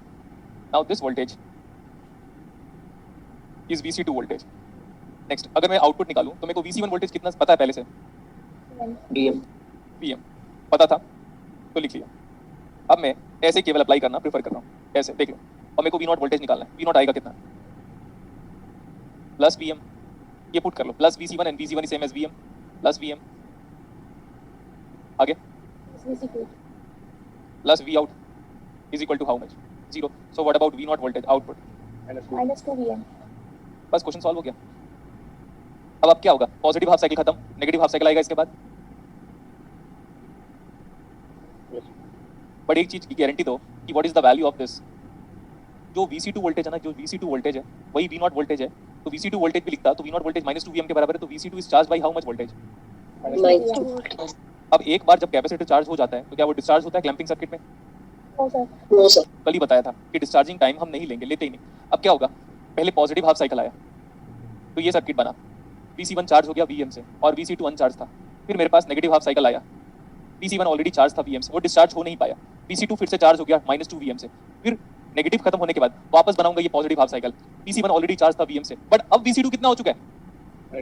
Now this voltage is Vc2 voltage. Next, अगर मैं आउटपुट निकालूं तो मेरे को Vc1 वोल्टेज कितना पता है पहले से? Vm पता था तो लिख लिया। अब मैं ऐसे केवल अप्लाई करना प्रेफर कर रहा हूँ, ऐसे देख लो। और मेरे को V0 वोल्टेज निकालना है। V0 आएगा कितना? प्लस Vm, ये पुट कर लो, plus Vc1 and Vc1 is same as Vm plus Vm। आगे plus V out is equal to how much? 0. So what about V0 voltage output? Minus 2 Vm. बस question solve हो गया। अब क्या होगा? पॉजिटिव हाफ साइकिल खत्म, negative half cycle आएगा इसके बाद। बट एक चीज की गारंटी दो कि what is the value of this. जो Vc2 वोल्टेज है ना, जो Vc2 वोल्टेज है वही V0 वोल्टेज है। तो Vc2 वोल्टेज भी लिखता तो V0 वोल्टेज -2 Vm के बराबर है। तो Vc2 is charge by how much voltage? Minus 2 volt. अब एक बार जब कैपेसिटर चार्ज हो जाता है तो क्या वो डिस्चार्ज होता है क्लैंपिंग सर्किट में? No sir. कल ही बताया था कि डिस्चार्जिंग टाइम हम नहीं लेंगे, लेते ही नहीं। अब क्या होगा? पहले पॉजिटिव हाफ साइकिल आया तो ये सर्किट बना, Vc1 चार्ज हो गया Vm से और Vc2 अनचार्ज था। फिर मेरे पास नेगेटिव हाफ साइकिल आया, Vc1 ऑलरेडी चार्ज था Vm से, वो डिस्चार्ज हो नहीं पाया। Vc2 फिर से चार्ज हो गया -2 Vm से। फिर नेगेटिव खत्म होने के बाद वापस बनाऊंगा ये positive half cycle. Vc1 already charge था Vm से, बट अब Vc2 कितना हो चुका है?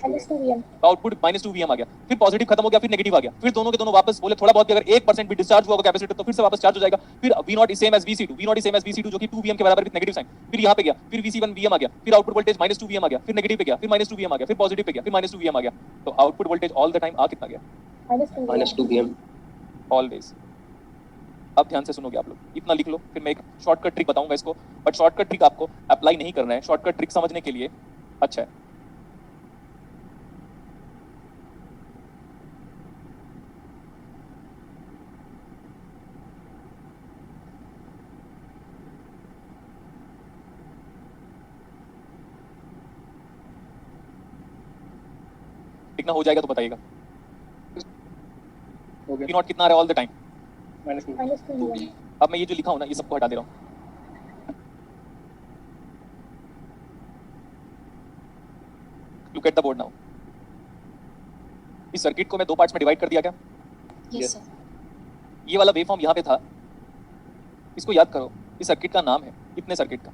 Minus 2 Vm. आउटपुट -2 Vm आ गया। फिर पॉजिटिव खत्म हो गया, फिर नेगेटिव आ गया। फिर दोनों के दोनों वापस बोले थोड़ा बहुत भी अगर 1% भी डिस्चार्ज हुआ होगा कैपेसिटर तो फिर से वापस चार्ज हो जाएगा। फिर V0 is same as Vc2, V0 is same as Vc2 जो कि 2 Vm के बराबर विद नेगेटिव साइन। फिर यहाँ पे गया, फिर Vc1 Vm आ गया, फिर आउटपुट वोल्टेज -2 Vm आ गया, फिर नेगेटिव पे गया, फिर -2 Vm आ गया, फिर पॉजिटिव पे गया, फिर -2 Vm आ गया। तो output voltage all the time आ कितना गया? Minus 2 Vm. ऑलवेज। अब ध्यान से सुनोगे आप लोग, इतना लिख लो। फिर मैं एक शॉर्टकट ट्रिक बताऊंगा इसको, बट शॉर्टकट ट्रिक आपको अप्लाई नहीं करना है। शॉर्टकट ट्रिक समझने के लिए अच्छा है। लिखना हो जाएगा तो बताइएगा। ओके। V0 कितना आ रहा है all the time? Minus 2 Minus 2 Vm. अब मैं ये जो लिखा हूं ना ये सबको हटा दे रहा हूं। Look at the board now. इस सर्किट को मैं दो पार्ट्स में डिवाइड कर दिया क्या? Yes sir. ये वाला वेवफॉर्म यहाँ पे था, इसको याद करो। इस सर्किट का नाम है इतने सर्किट का।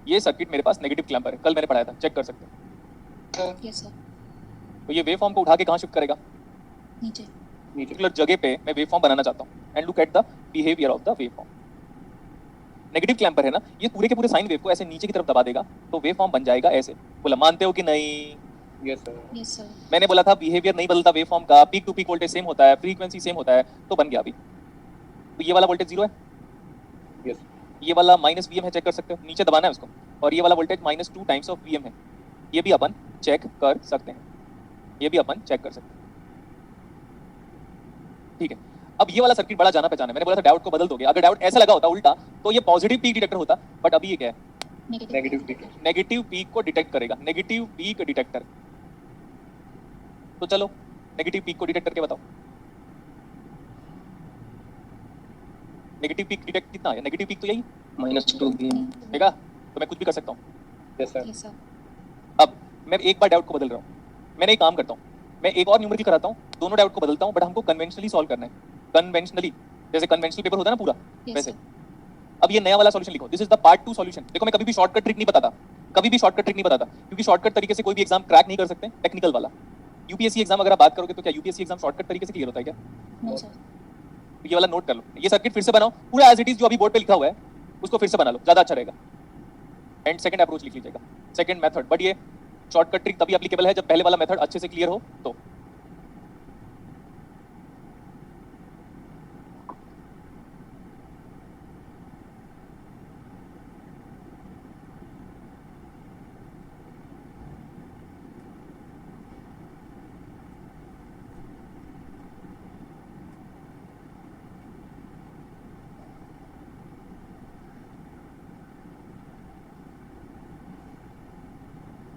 ये सर्किट मेरे पास नेगेटिव क्लैम्पर है, कल मैंने पढ़ाया था, चेक कर सकते हैं। Yes sir. तो ये वेव फॉर्म को उठा के कहाँ शिफ्ट करेगा? नीचे। नीचे पर्टिकुलर जगह पे मैं वेव फॉर्म बनाना चाहता हूँ and look at the behaviour of the wave form. Negative clamper है ना, ये पूरे के पूरे साइन वेव को ऐसे नीचे की तरफ दबा देगा तो वेव फॉर्म बन जाएगा ऐसे। बोला मानते हो कि नहीं? Yes sir yes sir. मैंने बोला था बिहेवियर नहीं बदलता वेव फॉर्म का, peak to peak voltage same होता है, फ्रीक्वेंसी सेम होता है, तो बन गया अभी। तो ये वाला वोल्टेज 0 है, यस ये वाला माइनस वीएम है, चेक कर सकते हो, नीचे दबाना है उसको, और ये वाला वोल्टेज -2 टाइम्स ऑफ वीएम है, ये भी अपन चेक कर सकते हैं, ये भी अपन चेक कर सकते हैं। ठीक है, अब ये वाला सर्किट बड़ा जाना पहचाना है। मैंने बोला था डायोड को बदल दोगे, अगर डायोड ऐसा लगा होता उल्टा तो ये पॉजिटिव पीक डिटेक्टर होता, बट अभी ये क्या है? नेगेटिव पीक नेगेटिव पीक को डिटेक्ट करेगा, नेगेटिव पीक डिटेक्टर। तो चलो नेगेटिव पीक को डिटेक्ट करके बताओ, नेगेटिव पीक डिटेक्ट कितना है? नेगेटिव पीक तो यही -2 pm ठीक है, तो मैं कुछ भी कर सकता हूँ। Yes sir yes sir. अब मैं एक बार डायोड को बदल रहा हूँ, मैंने एक काम करता हूँ, मैं एक और न्यूमेरिकल कराता हूँ, दोनों डायोड को बदलता हूँ, बट हमको कन्वेंशनली सॉल्व करना है, कन्वेंशनली, जैसे कन्वेंशनल पेपर होता है ना पूरा यस वैसे। सर। अब ये नया वाला सॉल्यूशन लिखो, this is the part 2 solution. देखो मैं कभी भी शॉर्टकट ट्रिक नहीं बताता, कभी भी शॉर्टकट ट्रिक नहीं बताता, क्योंकि शॉर्टकट तरीके से कोई भी एग्जाम क्रैक नहीं कर सकते, टेक्निकल वाला। यूपीएससी एग्जाम अगर आप बात करोगे तो क्या यूपीएससी एग्जाम शॉर्टकट तरीके से क्लियर होता है क्या? No sir. तो ये वाला नोट कर लो, ये सर्किट फिर से बनाओ पूरा एज इट इज, जो अभी बोर्ड पे लिखा हुआ है उसको फिर से बना लो, ज्यादा अच्छा रहेगा। एंड सेकंड अप्रोच लिख लीजिएगा, सेकंड मेथड, बट ये शॉर्टकट ट्रिक तभी एप्लीकेबल है जब पहले वाला मेथड अच्छे से क्लियर हो तो।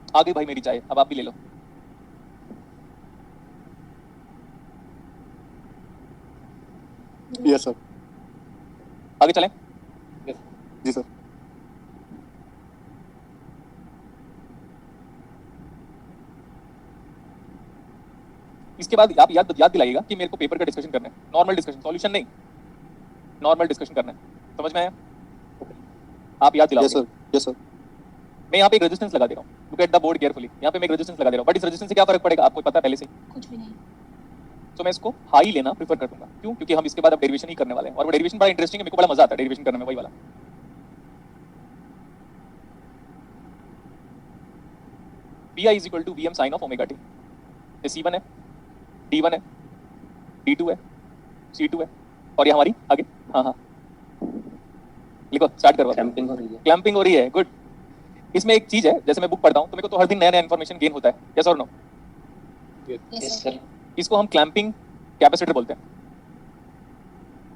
आ गई भाई मेरी चाय, अब आप भी ले लो। Yes sir. आगे चलें। यस जी सर। इसके बाद आप याद दिलाइएगा कि मेरे को पेपर का डिस्कशन करना है, नॉर्मल डिस्कशन, सॉल्यूशन नहीं, नॉर्मल डिस्कशन करना है, समझ में आया? आप याद दिलाओ। Yes sir. Yes sir. मैं यहाँ पे एक रेजिस्टेंस लगा दे रहा हूँ, look at the board carefully, यहाँ पे मैं एक रेजिस्टेंस लगा दे रहा हूँ, बट इस रेजिस्टेंस से क्या फर्क पड़ेगा आपको पता है पहले से ही। कुछ भी नहीं। तो मैं इसको हाई लेना प्रीफर कर दूंगा, क्यों? क्योंकि हम इसके बाद अब डेरिवेशन ही करने वाले हैं, और वो डेरिवेशन बड़ा इंटरेस्टिंग है, मेरे को बड़ा मजा आता है डेरिवेशन करने में, वही वाला। Pi is equal to Vm sin of omega t। ये C1 है, D1 है, D2 है, C2 है, और ये हमारी आगे, हाँ हाँ लिखो, स्टार्ट करो। क्रैम्पिंग हो रही है। क्लैंपिंग हो रही है, गुड। इसमें एक चीज है, जैसे मैं बुक पढ़ता हूँ तो मेरे को तो हर दिन नया नया इन्फॉर्मेशन गेन होता है, यस और no? Yes yes sir. Sir इसको हम क्लैंपिंग कैपेसिटर बोलते हैं,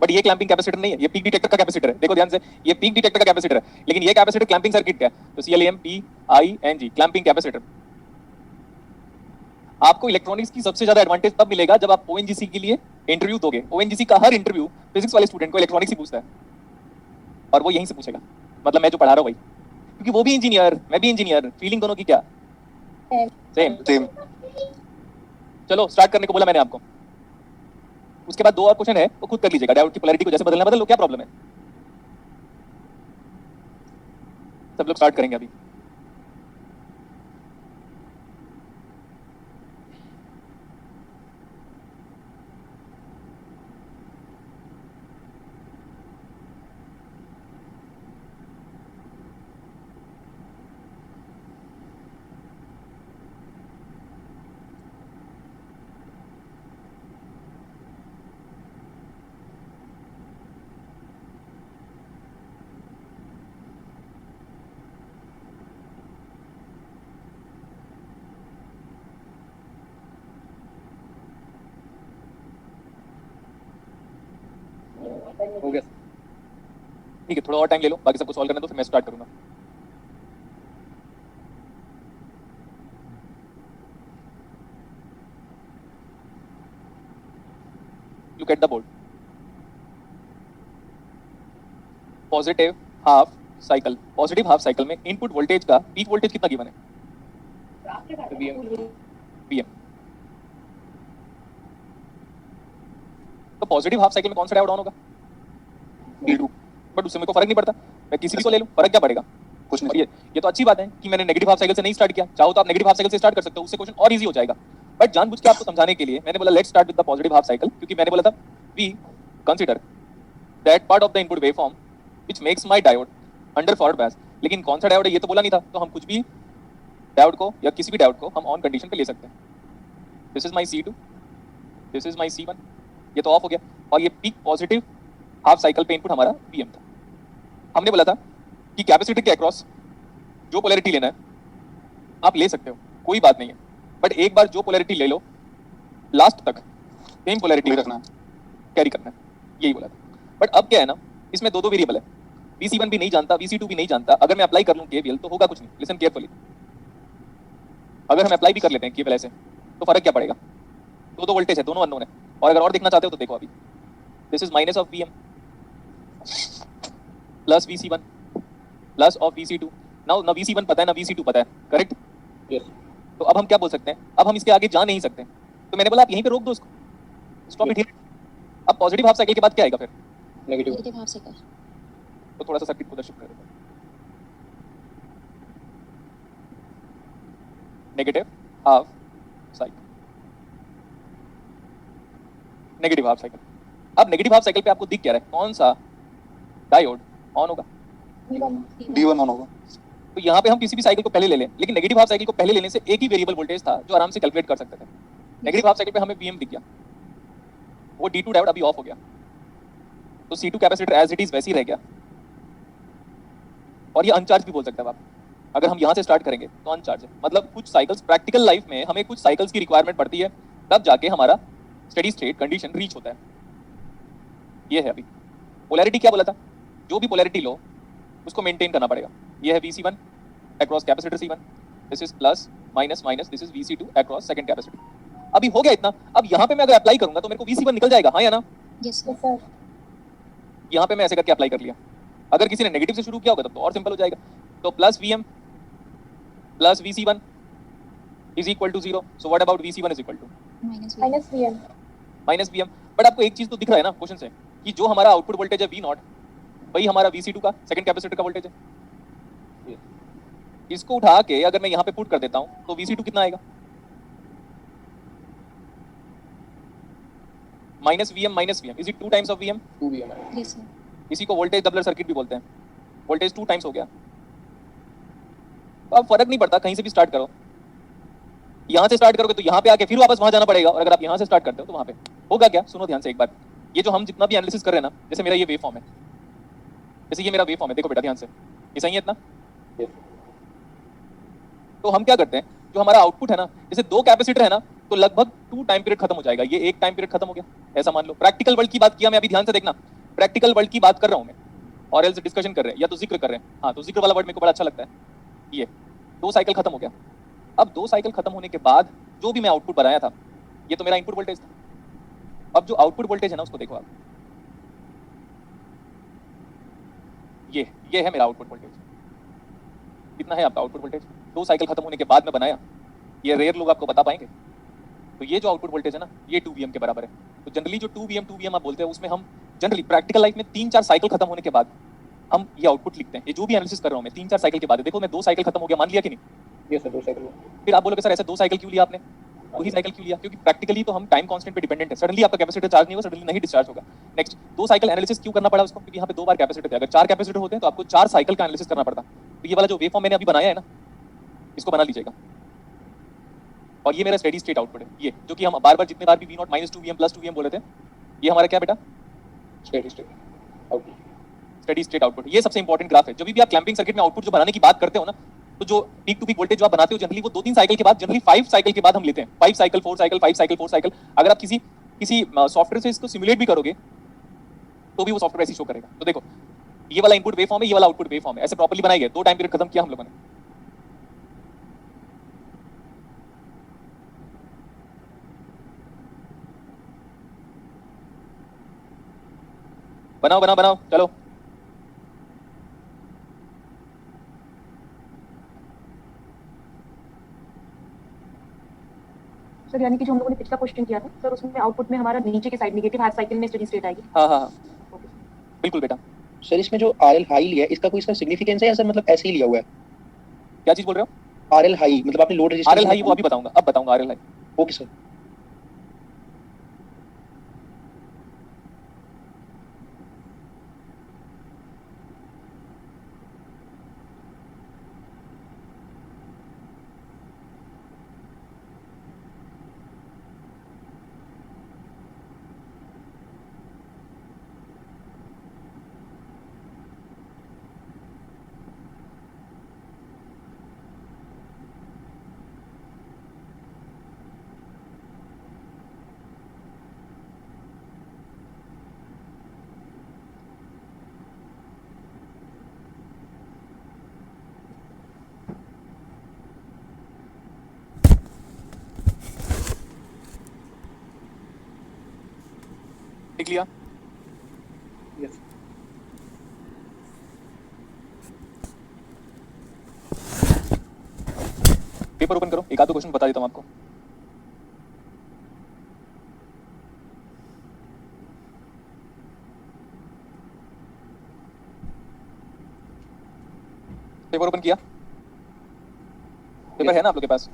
बट ये क्लैंपिंग कैपेसिटर नहीं है, ये पीक डिटेक्टर का कैपेसिटर है। देखो ध्यान से, ये पीक डिटेक्टर का कैपेसिटर है, लेकिन ये कैपेसिटर क्लैंपिंग सर्किट का है, तो CLAMPING, क्लैंपिंग कैपेसिटर। आपको इलेक्ट्रॉनिक्स की सबसे ज्यादा एडवांटेज तब मिलेगा जब आप ONGC के लिए इंटरव्यू दोगे। ONGC का हर इंटरव्यू फिजिक्स वाले स्टूडेंट को इलेक्ट्रॉनिक्स ही पूछता है, और वो यहीं से पूछेगा, मतलब मैं जो पढ़ा रहा हूँ वही, क्योंकि वो भी इंजीनियर, मैं भी इंजीनियर, फीलिंग दोनों की क्या सेम। सेम। चलो स्टार्ट करने को बोला मैंने आपको, उसके बाद 2 और क्वेश्चन है, वो खुद कर लीजिएगा। डायोड की पोलैरिटी को जैसे बदलना बदल लो, क्या प्रॉब्लम है? सब लोग स्टार्ट करेंगे अभी। हो गया ठीक है, थोड़ा और टाइम ले लो, बाकी सबको सॉल्व करने दो, फिर मैं स्टार्ट करूंगा। Look at the board, positive half cycle, positive half cycle में इनपुट वोल्टेज का पीक वोल्टेज कितना गिवन है? Vm। तो पॉजिटिव हाफ साइकिल में कौन सा डायोड ऑन होगा? D2, बट उससे मेरे को फर्क नहीं पड़ता, मैं किसी भी को ले लूं, फर्क क्या पड़ेगा? कुछ और नहीं। ये तो अच्छी बात है कि मैंने नेगेटिव हाफ साइकिल से नहीं स्टार्ट किया, चाहो तो आप नेगेटिव हाफ साइकिल से स्टार्ट कर सकते हो, उससे क्वेश्चन और इजी हो जाएगा। बट जानबूझ के आपको समझाने के लिए मैंने बोला let's start with the positive half cycle, क्योंकि मैंने बोला था we consider that part of the input waveform which makes my diode under forward bias. लेकिन कौन सा डायोड है ये तो बोला नहीं था, तो हम कुछ भी डायोड को या किसी भी डायोड को हम ऑन कंडीशन पे ले सकते हैं। This is my C2, this is my C1, ये तो ऑफ हो गया। और ये पीक पॉजिटिव हाफ साइकिल पे इनपुट हमारा Vm था। हमने बोला था कि कैपेसिटर के अक्रॉस जो पोलैरिटी लेना है आप ले सकते हो, कोई बात नहीं है, बट एक बार जो पोलैरिटी ले लो लास्ट तक सेम पोलैरिटी नहीं रखना है। कैरी करना है, यही बोला था। बट अब क्या है ना, इसमें दो वेरिएबल है, Vc1 भी नहीं जानता, Vc2 भी नहीं जानता। अगर मैं अप्लाई कर लूं KVL तो होगा कुछ नहीं। लिसन केयरफुली, अगर हम अप्लाई भी कर लेते हैं KVL ऐसे तो फर्क क्या पड़ेगा? दो वोल्टेज है, दोनों अननोन है। और अगर और देखना चाहते हो तो देखो, अभी this is minus of Vm plus Vc1 plus of Vc2। Now ना Vc1 पता है ना Vc2 पता है, करेक्ट? Yes. तो अब हम क्या बोल सकते हैं? अब हम इसके आगे जा नहीं सकते, तो मैंने बोला आप यहीं पे रोक दो इसको, स्टॉप इट हियर। अब पॉजिटिव हाफ साइकिल के बाद क्या आएगा फिर? Negative. Negative half cycle. तो थोड़ा सा सर्किट को दर्शित कर देते हैं। Negative half cycle, negative half cycle. अब नेगेटिव हाफ साइकिल पे आपको दिख क्या रहा है? कौन सा डायोड ऑन होगा? D1. D1 ऑन होगा। तो यहाँ पे हम किसी भी साइकिल को पहले ले लें, लेकिन नेगेटिव हाफ साइकिल को पहले लेने से एक ही वेरिएबल वोल्टेज था जो आराम से कैलकुलेट कर सकते थे। नेगेटिव हाफ साइकिल पे हमें Vm दिख गया, वो D2 डायोड अभी ऑफ हो गया, तो C2 capacitor as it is वैसे ही रह गया। और ये अनचार्ज भी बोल सकते हैं आप। अगर हम यहाँ से स्टार्ट करेंगे तो अनचार्ज है, मतलब कुछ साइकिल्स प्रैक्टिकल लाइफ में हमें कुछ साइकिल्स की रिक्वायरमेंट पड़ती है, तब जाके हमारा स्टेडी स्टेट कंडीशन रीच होता है। ये है अभी पोलैरिटी क्या बोला था, जो भी पोलैरिटी लो उसको मेंटेन करना पड़ेगा। ये है Vc1 across capacitor C1, this is plus minus minus, this is Vc2 across second capacitor. अभी हो गया इतना। अब यहाँ पे मैं अगर अप्लाई करूंगा तो मेरे को Vc1 निकल जाएगा, हाँ या ना? Yes Yes, sir. यहाँ पे मैं ऐसे करके अप्लाई कर लिया। अगर किसी ने नेगेटिव से शुरू किया होगा तब तो और सिंपल हो जाएगा। तो plus Vm plus Vc1 is equal to 0। So what about Vc1 is equal to minus Minus Vm. Minus Vm। But आपको एक चीज तो दिख रहा है ना क्वेश्चन से कि जो हमारा आउटपुट वोल्टेज है V0 वही हमारा Vc2 का सेकंड कैपेसिटर का वोल्टेज है। इसको उठा के अगर मैं यहाँ पे पुट कर देता हूँ तो Vc2 कितना आएगा? Minus Vm is it 2 times of Vm? 2 Vm. Yes sir. इसी को वोल्टेज डबलर सर्किट भी बोलते हैं। वोल्टेज 2 टाइम्स हो गया। तो अब फर्क नहीं पड़ता, कहीं से भी स्टार्ट करो। यहाँ से स्टार्ट करोगे तो यहाँ पे आके फिर वापस वहां जाना पड़ेगा, और अगर आप यहाँ से स्टार्ट करते हो तो वहां पे होगा क्या? सुनो ध्यान से एक बार। ये जो हम जितना भी एनालिसिस कर रहे हैं ना, जैसे मेरा ये वेव फॉर्म है, जैसे ये मेरा वेव फॉर्म है, देखो बेटा ध्यान से, ये सही है इतना? Yes. तो हम क्या करते हैं, जो हमारा आउटपुट है ना, जैसे 2 कैपेसिटर है ना, तो लगभग 2 टाइम पीरियड खत्म हो जाएगा। ये 1 टाइम पीरियड खत्म हो गया, ऐसा मान लो। प्रैक्टिकल वर्ल्ड की बात किया मैं अभी, ध्यान से देखना, प्रैक्टिकल वर्ल्ड की बात कर रहा हूँ मैं, और एल्स डिस्कशन कर रहे हैं या तो जिक्र कर रहे हैं। हाँ, तो जिक्र वाला वर्ड मेरे को बड़ा अच्छा लगता है। ये 2 साइकिल खत्म हो गया। अब 2 साइकिल खत्म होने के बाद जो भी मैं आउटपुट बनाया था, ये तो मेरा इनपुट वोल्टेज था। अब जो आउटपुट वोल्टेज है ना, उसको देखो आप, ये है मेरा आउटपुट वोल्टेज। कितना है आपका आउटपुट वोल्टेज? 2 साइकिल खत्म होने के बाद में बनाया, ये रेयर लोग आपको बता पाएंगे। तो ये जो आउटपुट वोल्टेज है ना, ये 2 Vm के बराबर है। तो जनरली जो 2 Vm आप बोलते हैं, उसमें हम जनरली प्रैक्टिकल लाइफ में 3-4 साइकिल खत्म होने के बाद हम ये आउटपुट लिखते हैं। ये जो भी एनालिसिस कर रहा हूँ मैं, 3-4 साइकिल के बाद है। देखो मैं 2 साइकिल खत्म हो गया, मान लिया कि नहीं? Yes, sir. 2 cycle. फिर आप बोलोगे सर ऐसे 2 साइकिल क्यों लिया आपने? वही साइकिल क्यों लिया? क्योंकि प्रैक्टिकली तो हम टाइम कांस्टेंट पे डिपेंडेंट है। सडनली आपका कैपेसिटर चार्ज नहीं होगा, सडनली नहीं डिस्चार्ज होगा। नेक्स्ट, 2 साइकिल एनालिसिस क्यों करना पड़ा उसको? क्योंकि यहाँ पे 2 बार कैपेसिटर थे। अगर 4 कैपेसिटर होते हैं तो आपको 4 साइकिल का एनालिसिस करना पड़ता। तो ये वाला जो वेवफॉर्म मैंने अभी बनाया है ना, इसको बना लीजिएगा। और ये मेरा स्टेडी स्टेट आउटपुट है, ये जो कि हम बार-बार जितने बार भी V0 -2 Vm + 2 Vm बोले थे, ये हमारा क्या बेटा? Steady state. Output. Steady state output. ये सबसे इंपॉर्टेंट ग्राफ है। जब भी आप क्लैंपिंग सर्किट में आउटपुट जो बनाने की बात करते हो ना, तो जो पीक टू पीक वोल्टेज जो आप बनाते हो जनरली वो 2-3 साइकिल के बाद, जनरली 5 साइकिल के बाद हम लेते हैं। 5 साइकिल 4 साइकिल 5 साइकिल 4 साइकिल। अगर आप किसी सॉफ्टवेयर से इसको सिमुलेट भी करोगे तो भी वो सॉफ्टवेयर ऐसे शो करेगा। तो देखो, ये वाला इनपुट वेव फॉर्म है, ये वाला आउटपुट वेव फॉर्म है, ऐसे प्रॉपर्ली बनाई गई। 2 टाइम पीरियड खत्म किया हम लोगों ने। बनाओ चलो। सर यानी कि जो हम लोगों ने पिछला क्वेश्चन किया था सर, उसमें आउटपुट में हमारा नीचे की साइड नेगेटिव हाफ साइकिल में स्टेडी स्टेट आएगी। हाँ, बिल्कुल बेटा। सर इसमें जो RL हाई लिया है इसका कोई सर सिग्निफिकेंस है या सर मतलब ऐसे ही लिया हुआ है? क्या चीज बोल रहे हो? RL हाई मतलब आपने लोड रेजिस्टेंस आरएल हाई वो अभी बताऊंगा, अब बताऊंगा आरएल हाई। Okay sir. लिख लिया? यस पेपर ओपन करो, एक आध दो क्वेश्चन बता देता हूं आपको। पेपर ओपन किया? पेपर है ना आप लोग के पास?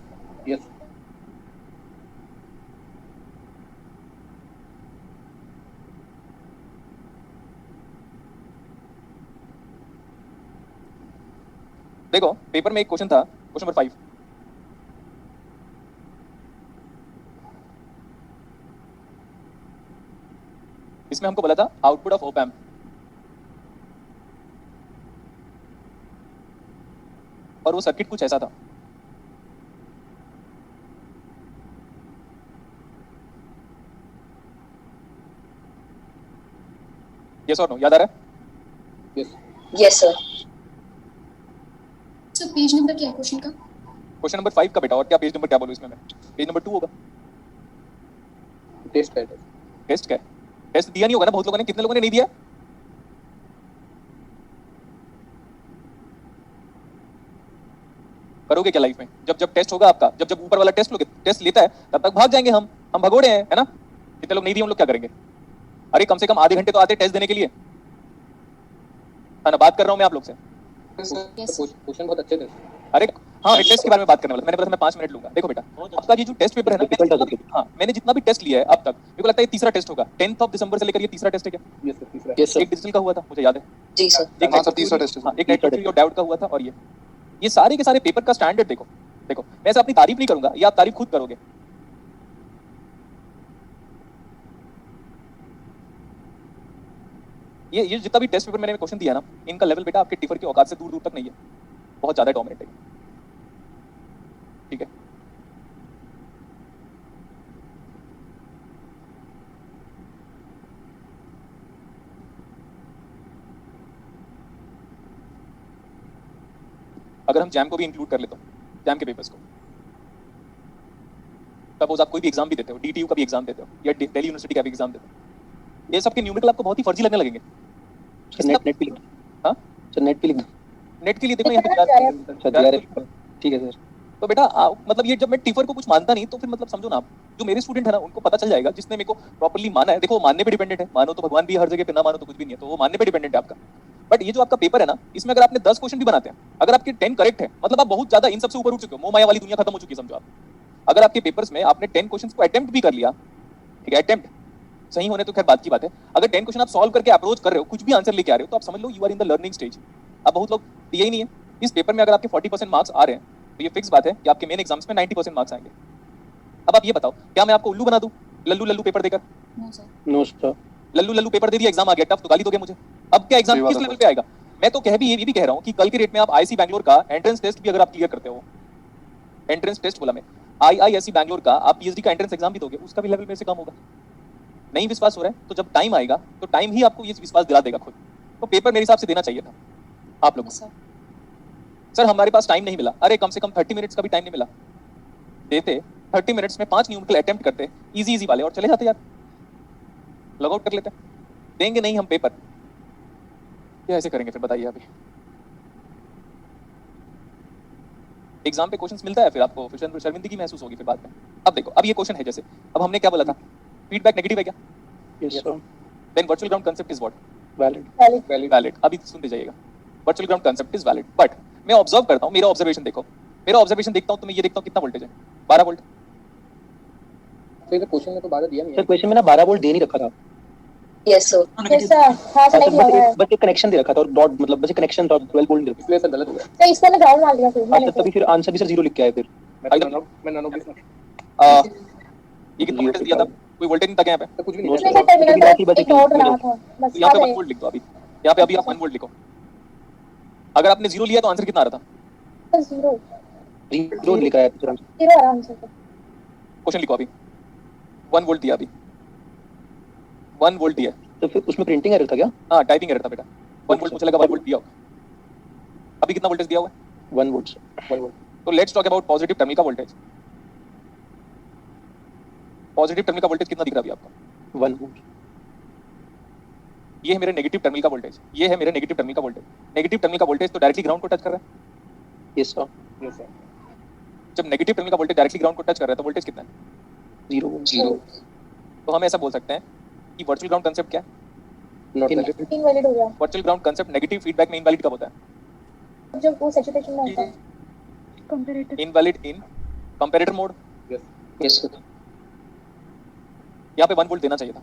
यस देखो पेपर में एक क्वेश्चन था, क्वेश्चन नंबर 5। इसमें हमको बोला था आउटपुट ऑफ ओप एम्प। और वो सर्किट कुछ ऐसा था। यस और नो, याद आ रहा है? Yes Yes, sir. Sir page number क्या है क्वेश्चन का? क्वेश्चन नंबर 5 का बेटा, और क्या पेज नंबर क्या बोलूं इसमें मैं? पेज नंबर 2 होगा। टेस्ट है। टेस्ट क्या है? टेस्ट दिया नहीं होगा ना बहुत लोगों ने, कितने लोगों ने नहीं दिया? करोगे क्या लाइफ में? जब जब टेस्ट होगा आपका, जब जब ऊपर वाला टेस्ट लेता है तब तक भाग जाएंगे हम भगोड़े हैं, है ना? जितने लोग नहीं दिए उन लोग क्या करेंगे? अरे कम से कम आधे घंटे तो आते टेस्ट देने के लिए, है ना? बात कर रहा हूं मैं आप लोग से। क्वेश्चन बहुत अच्छे थे। अरे हाँ, टेस्ट के बारे में बात करने वाला। मैंने बोला था मैं 5 मिनट लूंगा। देखो बेटा, आपका ये जो टेस्ट पेपर है ना, मैंने जितना भी टेस्ट लिया है अब तक, मेरे को लगता है ये तीसरा टेस्ट होगा। 10 दिसंबर से लेकर ये तीसरा टेस्ट है क्या? यस सर तीसरा। Yes, sir. एक डिजिटल का हुआ था, मुझे याद है। जी सर. एक हाँ सर, तीसरा टेस्ट है। हाँ, एक नेटवर्क और डाउट का हुआ था। और ये सारे के सारे पेपर का स्टैंडर्ड देखो। देखो मैं ऐसे अपनी तारीफ नहीं करूंगा, ये आप तारीफ खुद करोगे। ये जितना भी टेस्ट पेपर मैंने क्वेश्चन दिया ना, इनका लेवल बेटा आपके टिफर की औकात से दूर दूर तक नहीं है, बहुत ज्यादा डोमिनेट है। ठीक है, अगर हम जैम को भी इंक्लूड कर लेते हो, जैम के पेपर्स को, सपोज आप कोई भी एग्जाम भी देते हो, डीटीयू का भी एग्जाम देते हो या दिल्ली यूनिवर्सिटी का भी एग्जाम देते हो, ये सब के न्यूमेरिकल आपको बहुत ही फर्जी लगने लगेंगे। सर नेट पे लिखना। हाँ सर नेट पे लिखना। नेट के लिए देखो यहाँ पे अच्छा DRF ठीक है सर। तो बेटा मतलब ये जब मैं टिफर को कुछ मानता नहीं तो फिर मतलब समझो ना आप, जो मेरे स्टूडेंट है ना उनको पता चल जाएगा, जिसने मेरे को प्रॉपर्ली माना है। देखो मानने पे डिपेंडेंट है, मानो तो भगवान भी हर जगह पे, ना मानो तो कुछ भी नहीं है, तो वो मानने पे डिपेंडेंट है आपका। बट ये जो आपका पेपर है ना, इसमें अगर आपने 10 क्वेश्चन भी बनाते हैं, अगर आपके 10 करेक्ट है, मतलब आप बहुत ज्यादा इन सबसे ऊपर उठ चुके हो, मोह माया वाली दुनिया खत्म हो चुकी है समझो आप। अगर आपके पेपर्स में आपने 10 क्वेश्चंस को अटेम्प्ट भी कर लिया, ठीक है, अटेम्प्ट सही होने तो खैर बात की बात है, अगर 10 क्वेश्चन आप सॉल्व करके अप्रोच कर रहे हो, कुछ भी आंसर लेके आ रहे हो, तो आप समझ लो you are in the learning stage. अब बहुत लोग दिए ही नहीं है इस पेपर में। अगर आपके 40% मार्क्स आ रहे हैं तो ये फिक्स बात है कि आपके मेन एग्जाम्स में 90% मार्क्स आएंगे। अब आप ये बताओ, क्या मैं आपको उल्लू बना दूं लल्लू लल्लू पेपर देकर? No sir. No sir. लल्लू लल्लू पेपर दे दिया, एग्जाम आ गया टफ, तो गाली दोगे मुझे? अब क्या एग्जाम सही बात किस है लेवल पे आएगा? मैं तो ये भी कह रहा हूँ कि कल के डेट में आप आईआईसी बैंगलोर का एंट्रेंस टेस्ट भी अगर आप क्लियर करते हो, एंट्रेंस टेस्ट बोला मैं, आईआईएससी बैंगलोर का आप पीएचडी का एंट्रेंस एग्जाम भी दोगे, उसका भी लेवल मेरे से कम होगा। नहीं विश्वास हो रहा है तो जब टाइम आएगा तो टाइम ही आपको ये विश्वास दिला देगा खुद। तो पेपर मेरे हिसाब से देना चाहिए था आप लोग को। सर. सर हमारे पास टाइम नहीं मिला, अरे कम से कम 30 मिनट्स का भी टाइम नहीं मिला, देते 30 मिनट्स में 5 न्यूमेरिकल अटेम्प्ट करते इजी वाले और चले जाते यार, लॉग आउट कर लेते। देंगे नहीं हम पेपर, क्या ऐसे करेंगे फिर बताइए अभी? एग्जाम पे क्वेश्चंस मिलता है फिर आपको, फिर शर्मिंदगी महसूस होगी फिर बाद में। अब देखो, अब ये क्वेश्चन है, जैसे अब हमने क्या बोला था, फीडबैक नेगेटिव है क्या? Yes sir. Then virtual ground concept is what? Valid valid. अभी सुनते जाइएगा, virtual ground concept is valid, but मैं ऑब्जर्व करता हूँ, मेरा ऑब्जर्वेशन देखो, मेरा ऑब्जर्वेशन देखता हूँ तो मैं ये देखता हूँ कितना वोल्टेज है, 12 वोल्ट। तो इधर क्वेश्चन में तो 12 दिया नहीं सर है। क्वेश्चन में ना 12 वोल्ट दे नहीं रखा था, Yes, sir. यस सर, हाँ सर नहीं बस दिया हुआ है। एक बस एक कनेक्शन दे रखा था और डॉट मतलब बस एक कनेक्शन था, 12 वोल्ट दे रखा इसलिए सर गलत हो गया। तो इसको मैं ग्राउंड मान लिया फिर था। मैंने तभी फिर आंसर भी सर 0 लिख के आए फिर। मैं नन ऑफ दिस ये कितना वोल्टेज दिया था, कोई वोल्टेज नहीं था क्या यहाँ पे? तो कुछ भी No, नहीं नहीं था। सर टर्मिनल बाकी पर बस एक एक नोट बना zero। था बस तो यहाँ आ पे 1 जाए। वोल्ट लिख दो, अभी यहाँ पे अभी आप 1 वोल्ट लिखो। अगर आपने 0 लिया तो आंसर कितना आ रहा था? जीरो 0 लिखा है सर। जीरो आराम से। क्वेश्चन लिखो अभी, 1 वोल्ट दिया, अभी 1 वोल्ट दिया। तो फिर उसमें प्रिंटिंग एरर था क्या? हाँ टाइपिंग एरर था बेटा, 1 वोल्ट मुझे लगा 1 वोल्ट दिया होगा। अभी कितना वोल्टेज दिया हुआ है? 1 वोल्ट 1 वोल्ट। तो let's talk about positive terminal का वोल्टेज। पॉजिटिव टर्मिनल का वोल्टेज कितना दिख रहा है अभी आपको? 1 वोल्ट। ये है मेरे नेगेटिव टर्मिनल का वोल्टेज, ये है मेरे नेगेटिव टर्मिनल का वोल्टेज। नेगेटिव टर्मिनल का वोल्टेज तो डायरेक्टली ग्राउंड को टच कर रहा है। Yes sir. Yes sir. जब नेगेटिव टर्मिनल का वोल्टेज डायरेक्टली ग्राउंड को टच कर रहा है तो वोल्टेज कितना है? 0 वोल्ट। तो हम ऐसा बोल सकते हैं कि वर्चुअल ग्राउंड कंसेप्ट क्या है? Not in- valid. इनवैलिड हो गया virtual ground concept negative feedback में इनवैलिड कब होता है? जब वो सैचुरेशन में होता है। Comparative invalid in comparator mode. Yes. Yes sir. यहाँ पे 1 वोल्ट देना चाहिए था,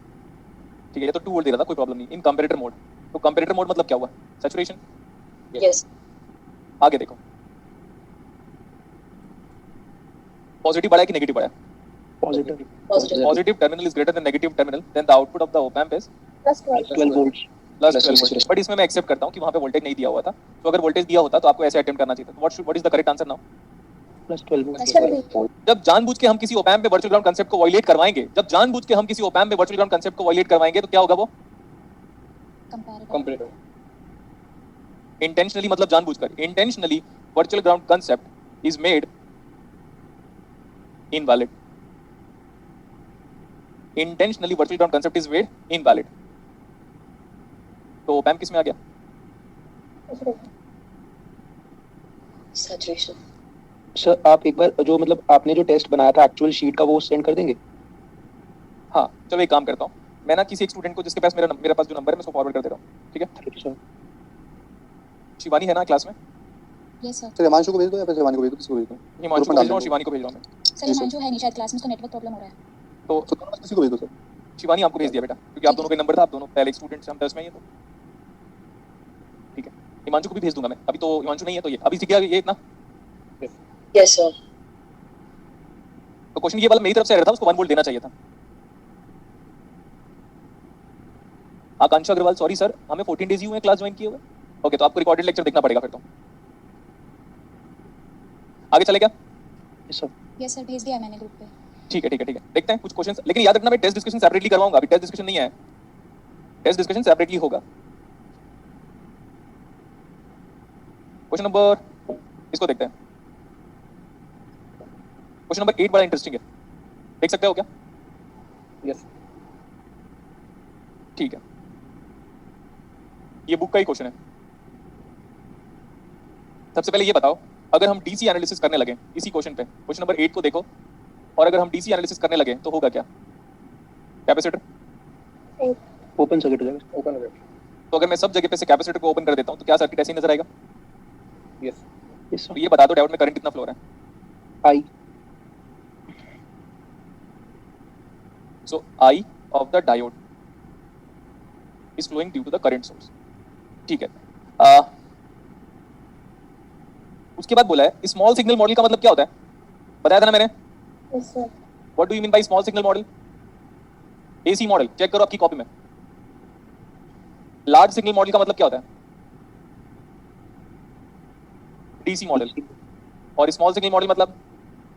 ठीक है, ये तो 2 वोल्ट दे रहा था, कोई प्रॉब्लम नहीं। इन कंपैरेटर मोड, तो कंपैरेटर मोड मतलब क्या हुआ? सैचुरेशन। Yes. आगे देखो, पॉजिटिव बढ़ा है कि नेगेटिव बढ़ा है? Positive. Positive. Positive terminal is greater than negative terminal, then the output of the op amp is plus 12 12 volt. Plus Plus 12 volt. But इसमें मैं एक्सेप्ट करता हूँ कि वहाँ पे वोल्टेज नहीं दिया हुआ था, तो अगर वोल्टेज दिया होता तो आपको ऐसे अटेम्प्ट करना चाहिए था। What is the correct answer now? Plus 12 volt. अच्छा भी जब जानबूझ के हम किसी ओप एम्प में वर्चुअल ग्राउंड कंसेप्ट को वायलेट करवाएंगे, जब जानबूझ के हम किसी ओप एम्प में वर्चुअल ग्राउंड कंसेप्ट को वायलेट करवाएंगे तो क्या होगा? वो कंपैरेटिव कंपैरेटिव। इंटेंशनली, मतलब जानबूझकर, intentionally virtual ground concept is made invalid. Intentionally virtual ground concept is made invalid. तो ओप एम्प किस में आ गया? Saturation. सर आप एक बार जो मतलब आपने जो टेस्ट बनाया था एक्चुअल शीट का वो सेंड कर देंगे? हाँ चलो एक काम करता हूँ, मैं ना किसी एक स्टूडेंट को जिसके पास मेरे पास जो नंबर है मैं उसको फॉरवर्ड कर दे रहा हूँ, ठीक है? ठीक है सर। शिवानी है ना क्लास में? Yes sir. सर हिमांशु को भेज दो या फिर शिवानी को भेज दो, किसी को भेज दो। हिमांशु को भेज रहा हूँ, शिवानी को भेज रहा हूँ मैं। सर हिमांशु है नहीं शायद क्लास में, उसको नेटवर्क प्रॉब्लम हो रहा है। तो तो दोनों में से किसी को भेज दो सर। शिवानी आपको भेज दिया बेटा, क्योंकि आप दोनों का नंबर था, आप दोनों पहले स्टूडेंट से हम 10 में ही है, तो ठीक है। हिमांशु को भी भेज दूंगा मैं, अभी तो हिमांशु नहीं है, तो ये अभी सीख गया ये इतना। Yes, sir. तो क्वेश्चन ये वाला मेरी तरफ से आ रहा था, उसको 1 वोल्ट देना चाहिए था। आकांक्षा अग्रवाल, सॉरी सर, हमें 14 डेज ही हुए क्लास ज्वाइन किए हुए। ओके, तो आपको रिकॉर्डेड लेक्चर देखना पड़ेगा फिर तो। आगे चले क्या? Yes sir. यस सर, भेज दिया है मैंने ग्रुप पे। ठीक है देखते हैं कुछ क्वेश्चंस, लेकिन याद रखना मैं टेस्ट डिस्कशन सेपरेटली करवाऊंगा, अभी टेस्ट डिस्कशन नहीं है, टेस्ट डिस्कशन सेपरेटली होगा। क्वेश्चन नंबर, इसको देखते हैं। क्वेश्चन नंबर 8 बड़ा इंटरेस्टिंग है, देख सकते हो क्या? यस। ठीक है, ये बुक का ही क्वेश्चन है। सबसे पहले ये बताओ, अगर हम डीसी एनालिसिस करने लगे इसी क्वेश्चन पे, क्वेश्चन नंबर 8 को देखो, और अगर हम डीसी एनालिसिस करने लगे तो होगा क्या? कैपेसिटर ओपन सर्किट हो जाएगा। ओपन हो गया। तो अगर मैं सब जगह पे से कैपेसिटर को ओपन कर देता हूं तो क्या सर्किट ऐसे ही नजर आएगा? यस। यस तो सर। ये बता दो डायोड में करंट कितना फ्लो हो रहा है? आई। So I of the diode is flowing due to the current source. ठीक है। उसके बाद बोला है स्मॉल सिग्नल मॉडल का मतलब क्या होता है? बताया था ना मैंने। Yes sir What do you mean by small signal model? AC model check करो आपकी कॉपी में। लार्ज सिग्नल मॉडल का मतलब क्या होता है? DC model. और स्मॉल सिग्नल मॉडल मतलब